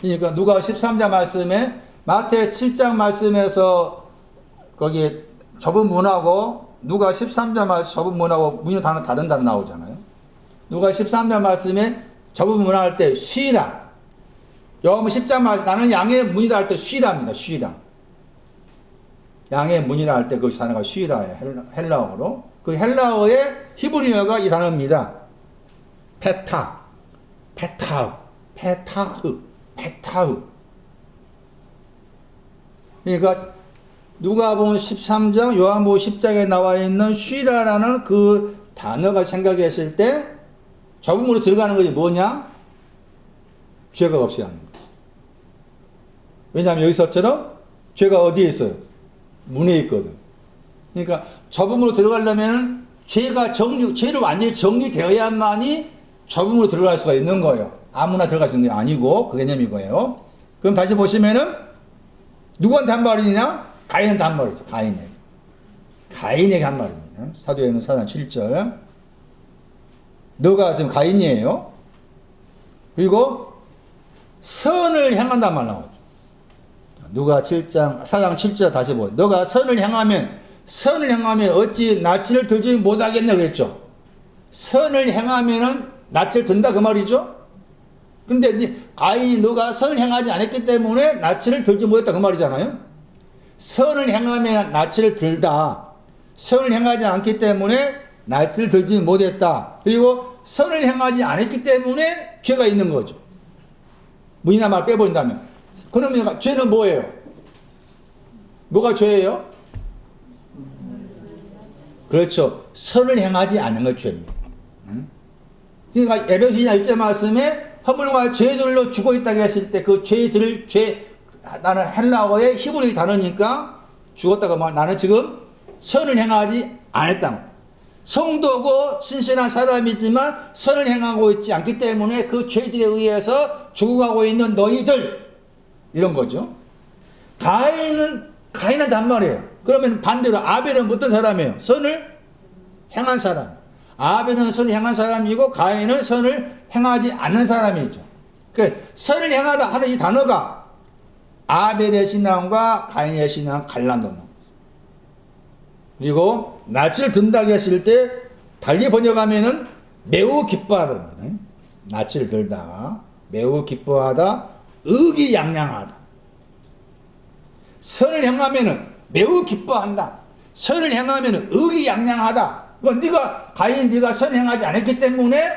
그러니까 누가 13장 말씀에 마태 7장 말씀에서 거기에 좁은 문하고 누가 13장 말씀 좁은 문하고 문이 다른 단어 나오잖아요. 누가 13장 말씀에 좁은 문화 할 때 쉬라. 요한복음 10장 말씀 나는 양의 문이다 할 때 쉬랍니다. 쉬라. 양의 문이라 할 때 그 단어가 쉬라예요. 헬라어로. 그 헬라어의 히브리어가 이 단어입니다. 페타흐. 그러니까 누가복음 13장, 요한복음 10장에 나와 있는 쉬라라는 그 단어가 생각했을 때 좁은 문으로 들어가는 것이 뭐냐? 죄가 없이 하는 거예요. 왜냐하면 여기서처럼 죄가 어디에 있어요? 문에 있거든. 그러니까 좁은 문으로 들어가려면 죄를 완전히 정리되어야만이 좁은 문으로 들어갈 수가 있는 거예요. 아무나 들어갈 수 있는 게 아니고 그 개념이고요. 그럼 다시 보시면은 누구한테 한 말이냐? 가인한테 한 말이죠. 가인에게 한 말입니다. 사도행전 4장 7절. 너가 지금 가인이에요. 그리고 선을 향한단 말 나오죠. 누가 4장 7절 다시 보세요. 너가 선을 향하면 어찌 낯을 들지 못하겠냐 그랬죠. 선을 행하면은 낯을 든다 그 말이죠. 그런데 가인이 너가 선을 행하지 않았기 때문에 낯을 들지 못했다 그 말이잖아요. 선을 행하면 낯을 들다. 선을 행하지 않기 때문에 낯을 들지 못했다. 그리고 선을 행하지 않았기 때문에 죄가 있는 거죠. 문이나 말 빼버린다면. 그러면 죄는 뭐예요? 뭐가 죄예요? 그렇죠. 선을 행하지 않은 것 죄입니다. 그러니까 에베소서 1절 말씀에 허물과 죄들로 죽어 있다고 했을 때 그 나는 헬라어의 히브리 단어니까 죽었다고 말 나는 지금 선을 행하지 않았다. 성도고 신실한 사람이지만 선을 행하고 있지 않기 때문에 그 죄들에 의해서 죽어가고 있는 너희들, 이런 거죠. 가인은 단말이에요. 그러면 반대로 아벨은 어떤 사람이에요? 선을 행한 사람. 아벨은 선을 행한 사람이고 가인은 선을 행하지 않는 사람이죠. 그 선을 행하다 하는 이 단어가 아벨의 신앙과 가인의 신앙 갈라놓는 거죠. 그리고 낯을 든다고 했을 때 달리 번역하면은 매우 기뻐하답니다. 낯을 들다가 매우 기뻐하다, 의기양양하다. 선을 행하면은 매우 기뻐한다. 선을 행하면은 의기양양하다. 네가 가인 네가 선 행하지 않았기 때문에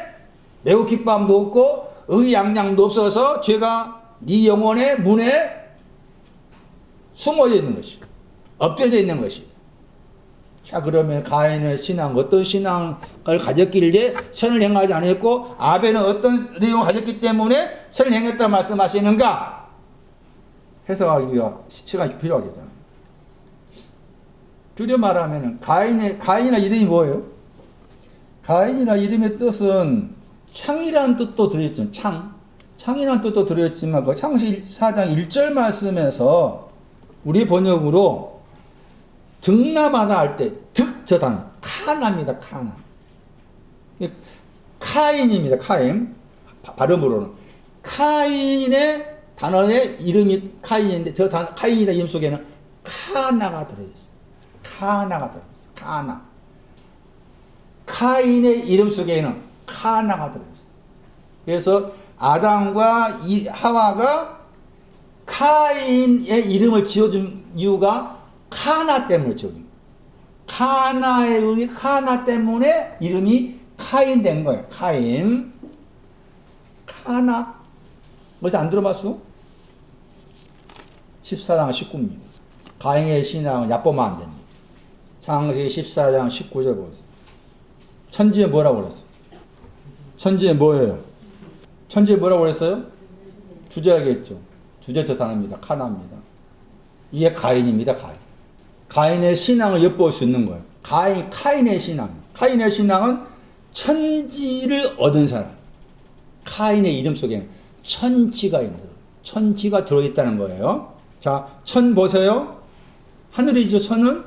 매우 기뻐함도 없고 의기양양도 없어서 죄가 네 영혼의 문에 숨어져 있는 것이, 엎드려져 있는 것이. 자, 그러면 가인의 신앙, 어떤 신앙을 가졌길래 선을 행하지 않았고 아벨은 어떤 내용을 가졌기 때문에 선을 행했다 말씀하시는가? 해석하기가 시간이 필요하겠잖아요. 줄여 말하면 가인이나 이름이 뭐예요? 가인이나 이름의 뜻은 창이라는 뜻도 들어있죠. 창이라는 뜻도 들어있지만 그 창세기 4장 1절 말씀에서 우리 번역으로 등남하다 할 때 저 단어 카나입니다. 카인입니다. 카인. 발음으로는 카인의 단어의 이름이 카인인데 저 단어 카인의 이름 속에는 카나가 들어있어요. 카나. 카인의 이름 속에는 카나가 들어있어요. 그래서 아담과 하와가 카인의 이름을 지어준 이유가 카나 때문에 지어준 거예요. 카나 때문에 이름이 카인 된 거예요. 카인. 카나. 어제 안 들어봤어? 14장 19입니다. 가인의 신앙은 얕보면 안 됩니다. 창세기 14장 19절 보세요. 천지에 뭐라고 그랬어요? 천지에 뭐예요? 천지에 뭐라고 그랬어요? 주제하겠죠. 주제터 단어입니다. 카나입니다. 이게 가인입니다. 가인의 신앙을 엿볼 수 있는 거예요. 카인의 신앙. 카인의 신앙은 천지를 얻은 사람. 카인의 이름 속에는 천지가 있는 거예요. 천지가 들어있다는 거예요. 자, 천 보세요. 하늘이죠, 천은.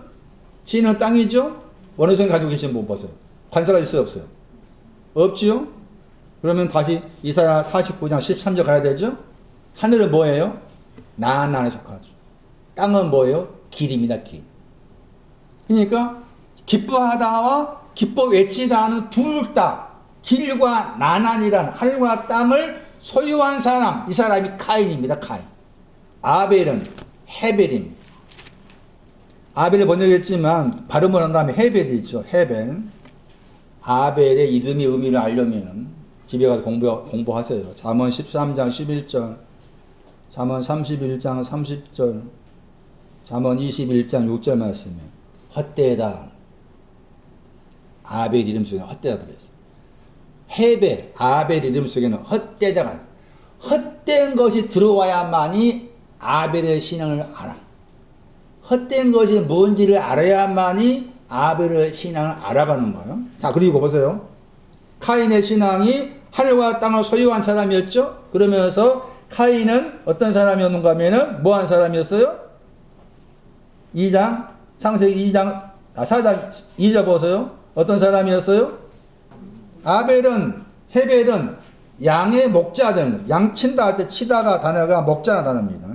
지는 땅이죠. 원효성 가지고 계신 분 보세요. 관사가 있어요, 없어요? 없지요? 그러면 다시 이사야 49장 13절 가야 되죠? 하늘은 뭐예요? 나안에 속하죠. 땅은 뭐예요? 길입니다, 길. 그러니까 기뻐하다와 기뻐 외치다 하는 둘 다 길과 나난이란 하늘과 땅을 소유한 사람, 이 사람이 카인입니다. 카인. 아벨은 헤벨입니다. 아벨을 번역했지만 발음을 한 다음에 헤벨이 있죠. 헤벨. 아벨의 이름의 의미를 알려면 집에 가서 공부하세요. 잠언 13장 11절, 잠언 31장 30절, 잠언 21장 6절 말씀에 헛되다. 아벨 이름 속에는 헛되다 들어있어요. 헤벨, 아벨 이름 속에는 헛되다가 있어요. 헛된 것이 들어와야만이 아벨의 신앙을 알아. 헛된 것이 뭔지를 알아야만이 아벨의 신앙을 알아가는 거예요. 자, 그리고 보세요. 카인의 신앙이 하늘과 땅을 소유한 사람이었죠. 그러면서 카인은 어떤 사람이었는가 하면은 뭐한 사람이었어요? 2장, 창세기 4장 2절 보세요. 어떤 사람이었어요? 헤벨은 양의 목자들, 양 친다 할 때 치다가 단어가 목자라 단어입니다.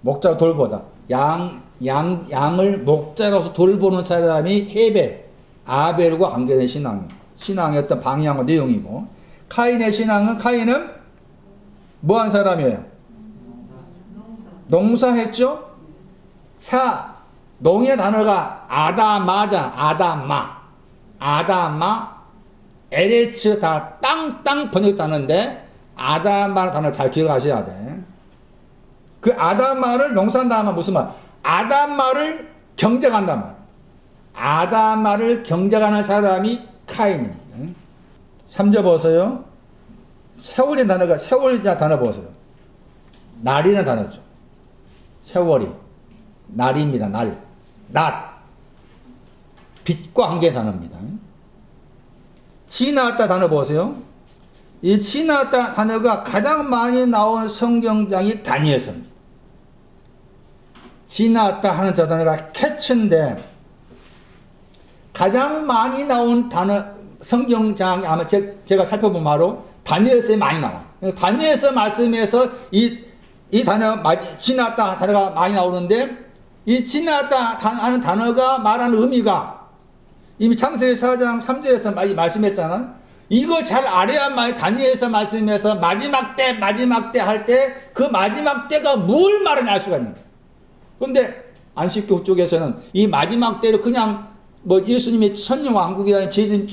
목자 돌보다. 양을 목자로서 돌보는 사람이 헤벨, 아벨과 관계된 신앙의 어떤 방향과 내용이고, 카인의 신앙은, 카인은 뭐 한 사람이에요? 농사했죠? 농의 단어가 아다마, 에레츠 다 땅 번역단어인데, 아다마라는 단어 잘 기억하셔야 돼. 그 아다마를 농사한다 하면 무슨 말? 아다마를 경쟁한단 말. 아다마를 경쟁하는 사람이 카인입니다. 3절 보세요. 세월이라는 단어 보세요. 날이라는 단어죠. 세월이. 날입니다. 낮. 빛과 관계의 단어입니다. 지나왔다 단어 보세요. 이 지나왔다 단어가 가장 많이 나온 성경장이 다니엘서입니다. 지나왔다 하는 저 단어가 catch인데 가장 많이 나온 단어 성경장이 아마 제가 살펴본 바로 다니엘서에 많이 나와요. 다니엘서 말씀에서 이 단어 지나왔다 단어가 많이 나오는데 이 지나왔다 하는 단어가 말하는 의미가 이미 창세기 4장 3절에서 많이 말씀했잖아. 이거 잘 알아야만 다니엘서 말씀에서 마지막 때 할 때 그 마지막 때가 뭘 말하는지 알 수가 있는 거예요. 그런데 안식교 쪽에서는 이 마지막 때를 그냥 뭐 예수님이 천년왕국이라는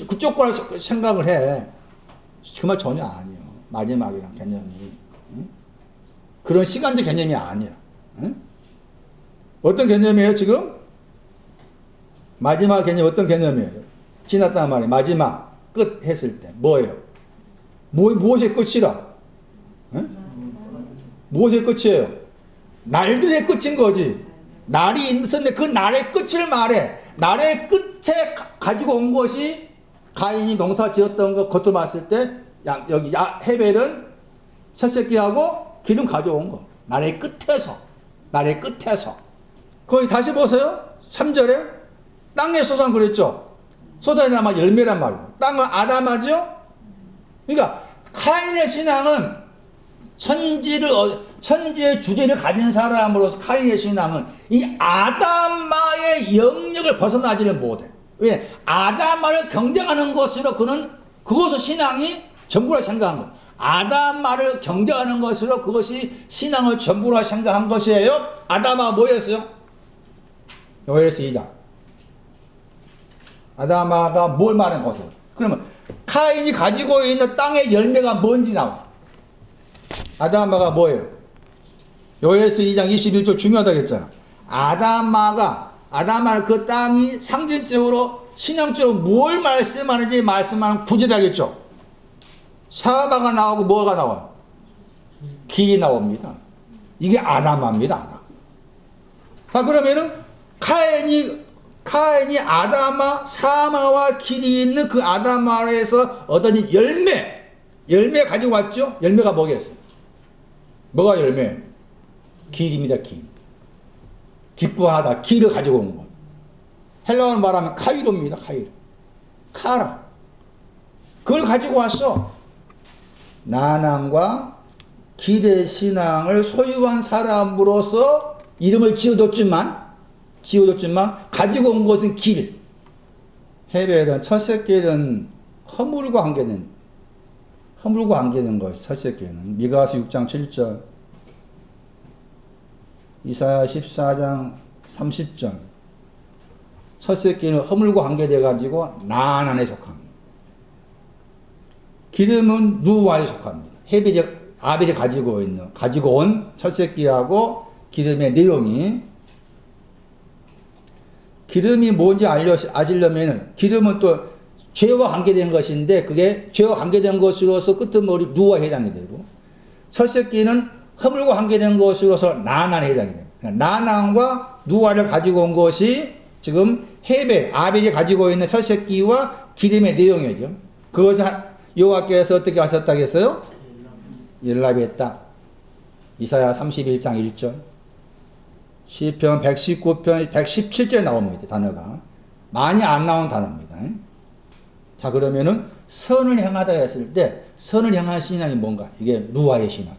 그쪽 거라 생각을 해. 그 말 전혀 아니에요. 마지막이란 개념이. 응? 그런 시간적 개념이 아니야. 응? 어떤 개념이에요 지금? 마지막 개념 어떤 개념이에요? 지났단 말이에요. 마지막 끝 했을 때 뭐예요? 무엇의 끝이라? 응? 무엇의 끝이에요? 날들의 끝인 거지. 날이 있었는데 그 날의 끝을 말해. 날의 끝에 가지고 온 것이 가인이 농사 지었던 것 겉으로 봤을 때 여기 헤벨은 첫 새끼하고 기름 가져온 거. 날의 끝에서. 거기 다시 보세요. 3절에 땅에 솟아 그랬죠. 솟아나마 열매란 말이에요. 땅은 아담하죠. 그러니까 카인의 신앙은 천지의 주제를 가진 사람으로서 카인의 신앙은 이 아담마의 영역을 벗어나지는 못해. 왜? 아담마를 경쟁하는 것으로 그것을 신앙이 전부라 생각한 거예요. 아담마를 경쟁하는 것으로 그것이 신앙을 전부라 생각한 것이에요. 아담마가 뭐였어요? 요엘서 2장. 아담마가 뭘 말하는 것이에요? 그러면 카인이 가지고 있는 땅의 열매가 뭔지 나와. 아담마가 뭐예요? 요엘서 2장 21절 중요하다고 했잖아. 아담마는 그 땅이 상징적으로 신앙적으로 뭘 말씀하는 구절이겠죠. 사마가 나오고 뭐가 나와요? 길이 나옵니다. 이게 아담마입니다. 아담. 자, 그러면은 카인이 아담마, 사마와 길이 있는 그 아담마에서 얻은 열매 가지고 왔죠? 열매가 뭐겠어요? 뭐가 열매? 길입니다. 길. 기뻐하다. 길을 가지고 온 것. 헬라어로 말하면 카이로입니다. 카라. 그걸 가지고 왔어. 나난과 길의 신앙을 소유한 사람으로서 이름을 지어줬지만 가지고 온 것은 길. 헤벨은 첫 새끼는 허물과 관계된 것이 첫 새끼는. 미가서 6장 7절, 이사야 14장 30절. 첫 새끼는 허물과 관계돼 가지고 나난에 속합니다. 기름은 누아에 속합니다. 아벨이 가지고 온 첫 새끼하고 기름의 내용이, 기름이 뭔지 아시려면 기름은 또 죄와 관계된 것인데 그게 죄와 관계된 것으로서 끝머리 누아에 해당이 되고, 첫 새끼는 허물과 관계된 것으로서 나난에 해당이 됩니다. 나난과 누아를 가지고 온 것이 지금 아벨이 가지고 있는 첫 새끼와 기름의 내용이죠. 그것을 여호와께서 어떻게 하셨다고 했어요? 연락했다. 이사야 31장 1절, 시편 119편 117절에 나옵니다. 단어가 많이 안 나온 단어입니다. 자, 그러면은 선을 향하다 했을 때 선을 향한 신앙이 뭔가? 이게 누아의 신앙.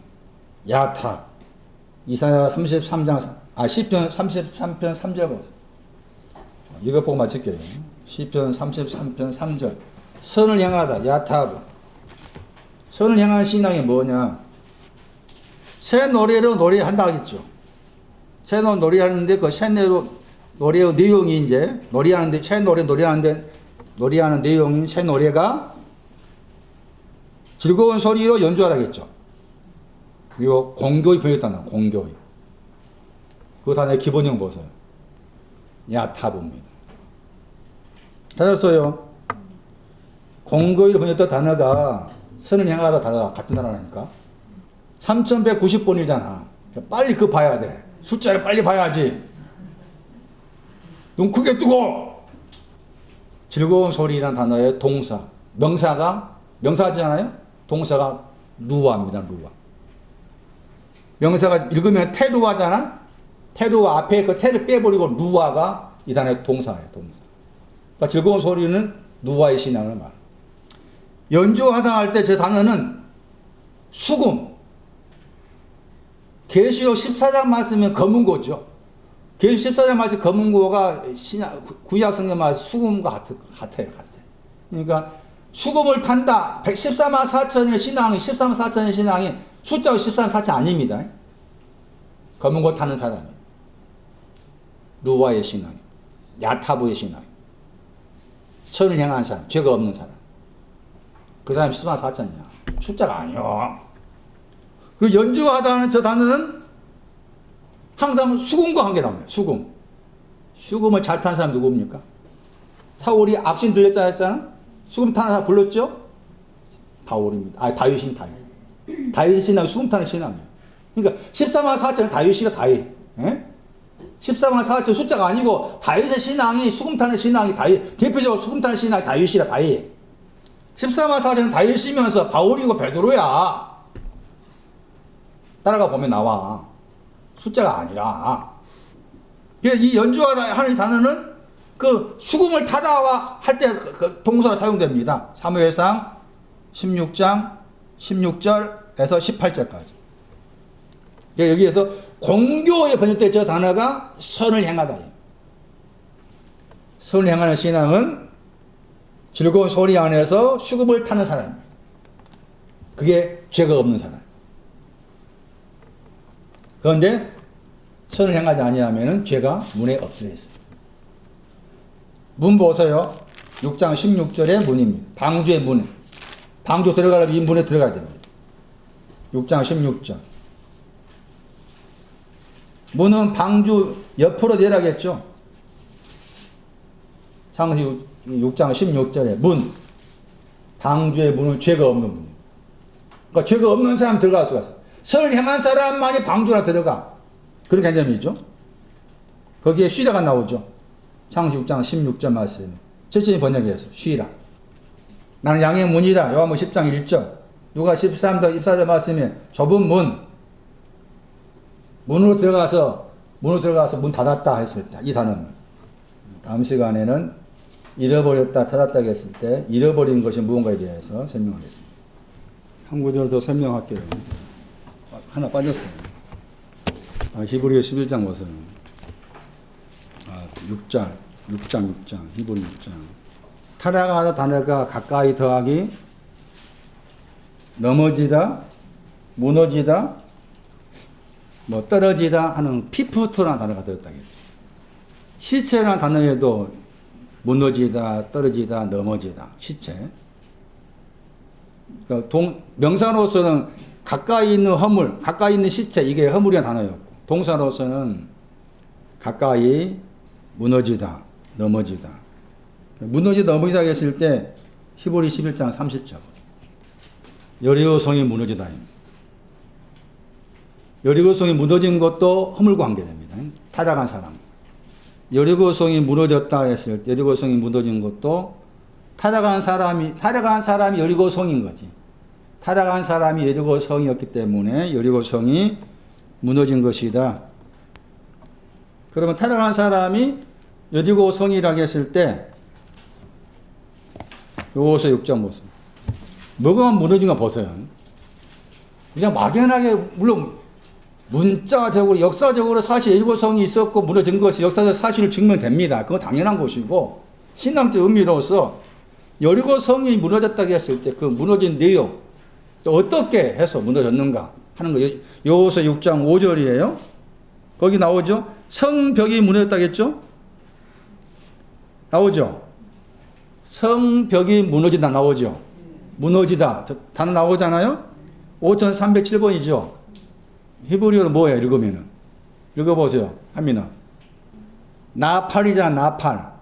야타. 이사야 33장 시편 33편 3절 보세요. 이거 보고 마칠게요. 시편 33편 3절. 선을 향하다. 야타하고. 선을 향한 신앙이 뭐냐? 새 노래로 노래한다 하겠죠. 새 노래하는데 그 새 노래의 내용이 이제 노래하는 내용인 새 노래가 즐거운 소리로 연주하라겠죠. 그리고 공교히 보였다는 공교히. 그 단어의 기본형 보세요. 야타부입니다. 찾았어요? 공교히로 번역된 단어가 선을 향하다 단어가 같은 단어라니까. 3190번이잖아. 빨리 그거 봐야 돼. 숫자를 빨리 봐야지. 눈 크게 뜨고. 즐거운 소리라는 단어의 동사 명사잖아요. 동사가 루아입니다. 루아. 명사가 읽으면 테루아잖아. 테루아 앞에 그 테를 빼버리고 루아가 이 단어의 동사예요. 동사. 그러니까 즐거운 소리는 루아의 신앙을 말합니다. 연주하다 할 때 저 단어는 수금. 계시록 14장 말씀은 검은고죠. 계시록 14장 말씀 검은고가 구약 성경 말씀 수금과 같아요. 그러니까 수금을 탄다. 14만 4천의 신앙이 14만 4천의 신앙이 숫자가 14만 4천 아닙니다. 검은고 타는 사람이 루아의 신앙, 야타부의 신앙, 선을 행한 사람, 죄가 없는 사람. 그 사람이 14만 4천이야. 숫자가 아니야. 그리고 연주하다는 저 단어는 항상 수금과 관계 나옵니다. 수금. 수금을 잘 타는 사람 누굽니까? 사울이 악신 들렸잖아 했잖아. 수금 타는 사람 불렀죠? 바울입니다. 다윗입니다. 다윗의 신앙이 수금 타는 신앙이에요. 그러니까 14만 4천은 다윗이가 다윗. 예? 14만 4천 숫자가 아니고 다윗의 신앙이 수금 타는 신앙이 다윗. 대표적으로 수금 타는 신앙이 다윗이다. 다윗. 14만 4천은 다윗이면서 바울이고 베드로야. 따라가 보면 나와. 숫자가 아니라. 이 연주하다 하는 단어는 그 수금을 타다와 할 때 그 동사가 사용됩니다. 사무엘상 16장 16절에서 18절까지. 여기에서 공교에 번역될 저 단어가 선을 행하다. 선을 행하는 신앙은 즐거운 소리 안에서 수금을 타는 사람입니다. 그게 죄가 없는 사람. 그런데 선을 행하지 아니하면 죄가 문에 엎드려 있습니다. 문 보세요. 6장 16절의 문입니다. 방주의 문. 방주 들어가려면 이 문에 들어가야 됩니다. 6장 16절. 문은 방주 옆으로 내려가겠죠. 창세기 6장 16절에 문. 방주의 문은 죄가 없는 문. 그러니까 죄가 없는 사람 들어갈 수가 있어요. 선을 행한 사람만이 방주나 들어가. 그런 개념이죠. 거기에 쉬라가 나오죠. 창세기 6장 16절 말씀. 천천히 번역해서 쉬라. 나는 양의 문이다. 요한복음 10장 1절. 누가 13절 14절 말씀에 좁은 문. 문으로 들어가서 문 닫았다 했을 때 이 단어는 다음 시간에는 잃어버렸다 찾았다 했을 때 잃어버린 것이 무언가에 대해서 설명하겠습니다. 한 구절 더 설명할게요. 하나 빠졌어요. 히브리서 11장 보세요. 6장 히브리 6장. 타락하다 단어가 가까이 더하기, 넘어지다, 무너지다, 떨어지다 하는 피프트라는 단어가 들었다겠죠. 시체라는 단어에도 무너지다, 떨어지다, 넘어지다, 시체. 그러니까 명사로서는 가까이 있는 허물, 가까이 있는 시체, 이게 허물이라는 단어였고, 동사로서는 가까이 무너지다, 넘어지다. 무너지다, 넘어지다 했을 때 히브리 11장 30절. 여리고 성이 무너지다. 여리고 성이 무너진 것도 허물과 관계됩니다. 타락한 사람. 여리고 성이 무너졌다 했을 때 여리고 성이 무너진 것도 타락한 사람이 여리고 성인 거지. 타락한 사람이 여리고 성이었기 때문에 여리고 성이 무너진 것이다. 그러면 타락한 사람이 여리고 성이라고 했을 때 요거서 6장 보세요. 뭐가 무너진 거 보세요. 그냥 막연하게 물론 문자적으로 역사적으로 사실 여리고 성이 있었고 무너진 것이 역사적 사실을 증명됩니다. 그거 당연한 것이고 신앙적 의미로서 여리고 성이 무너졌다고 했을 때 그 무너진 내용 어떻게 해서 무너졌는가 하는 거 요서 6장 5절이에요. 거기 나오죠. 성벽이 무너졌다겠죠? 나오죠. 성벽이 무너진다 나오죠. 무너지다 단어 나오잖아요. 5307번이죠. 히브리어로 뭐예요? 읽으면은 읽어보세요. 한민아. 나팔이잖아. 나팔.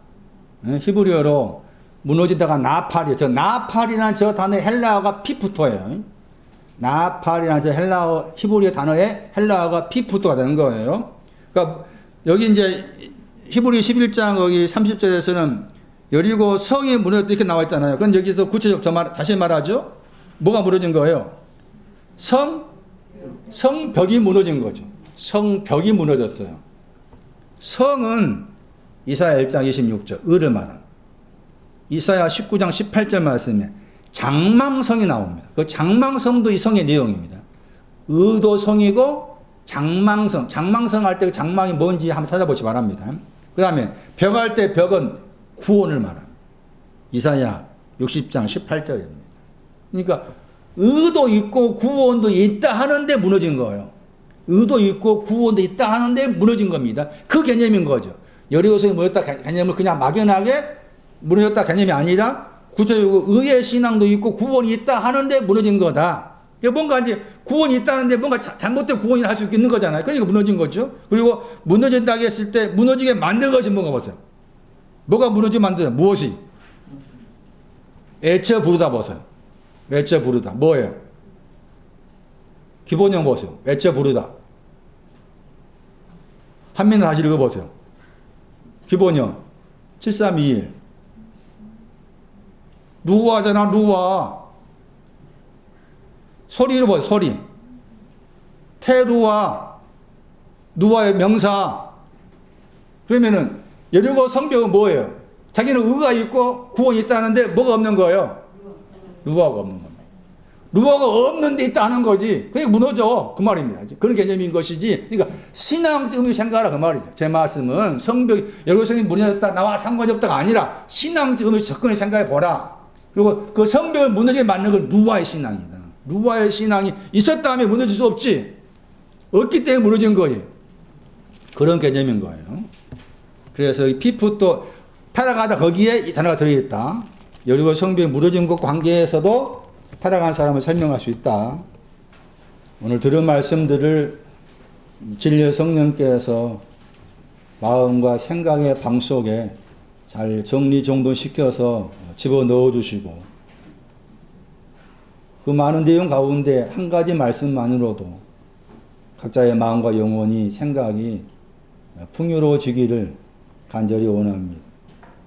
히브리어로 무너지다가 나팔이에요. 저 나팔이라는 저 단어의 헬라어가 피프토예요. 나팔이라는 저 헬라어 히브리어 단어의 헬라어가 피프토가 되는 거예요. 그러니까 여기 이제 히브리 11장 거기 30절에서는 여리고 성이 무너졌다 이렇게 나와 있잖아요. 그럼 여기서 구체적으로 다시 말하죠. 뭐가 무너진 거예요? 성벽이 무너진 거죠. 성벽이 무너졌어요. 성은 이사야 1장 26절 을을 말한 이사야 19장 18절 말씀에 장망성이 나옵니다. 그 장망성도 이 성의 내용입니다. 의도 성이고 장망성 할 때 그 장망이 뭔지 한번 찾아보시 바랍니다. 그 다음에 벽할 때 벽은 구원을 말합니다. 이사야 60장 18절입니다. 그러니까 의도 있고 구원도 있다 하는데 무너진 거예요. 의도 있고 구원도 있다 하는데 무너진 겁니다. 그 개념인 거죠. 여리고성이 무너졌다 개념을 그냥 막연하게 무너졌다 개념이 아니라 구체적으로 의의 신앙도 있고 구원이 있다 하는데 무너진 거다. 뭔가 이제 구원이 있다는데 뭔가 잘못된 구원이 할 수 있는 거잖아요. 그러니까 무너진 거죠. 그리고 무너진다고 했을 때 무너지게 만든 것이 뭔가 보세요. 뭐가 무너지게 만드냐? 무엇이? 애처 부르다 보세요. 애처 부르다. 뭐예요? 기본형 보세요. 애처 부르다. 한면 다시 읽어보세요. 기본형 7321 루아잖아. 루아. 소리로 보세요. 소리. 테루아. 누아의 명사. 그러면은 여리고 성벽은 뭐예요? 자기는 의가 있고 구원이 있다는데 뭐가 없는 거예요? 루아가 없는 겁니다. 루아가 없는데 있다는 거지. 그게 무너져. 그 말입니다. 그런 개념인 것이지. 그러니까 신앙적 의미 생각하라 그 말이죠. 제 말씀은 성벽, 여리고 성이 무너졌다 나와 상관이 없다가 아니라 신앙적 의미 접근해 생각해 보라. 그리고 그 성벽을 무너지게 만든 건 루아의 신앙이다. 루아의 신앙이 있었다면 무너질 수 없지. 없기 때문에 무너진 거예요. 그런 개념인 거예요. 그래서 이 피프도 타락하다 거기에 이 단어가 들어있다. 여리고 성벽이 무너진 것 관계에서도 타락한 사람을 설명할 수 있다. 오늘 들은 말씀들을 진리의 성령께서 마음과 생각의 방 속에 잘 정리정돈시켜서 집어넣어 주시고 그 많은 내용 가운데 한 가지 말씀만으로도 각자의 마음과 영혼이 생각이 풍요로워지기를 간절히 원합니다.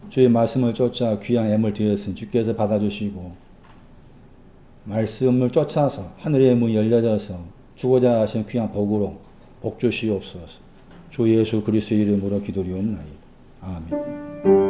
주의 말씀을 쫓아 귀한 애물 드렸으니 주께서 받아주시고 말씀을 쫓아서 하늘의 문이 열려져서 주고자 하신 귀한 복으로 복 주시옵소서. 주 예수 그리스도의 이름으로 기도리옵나이다. 아멘.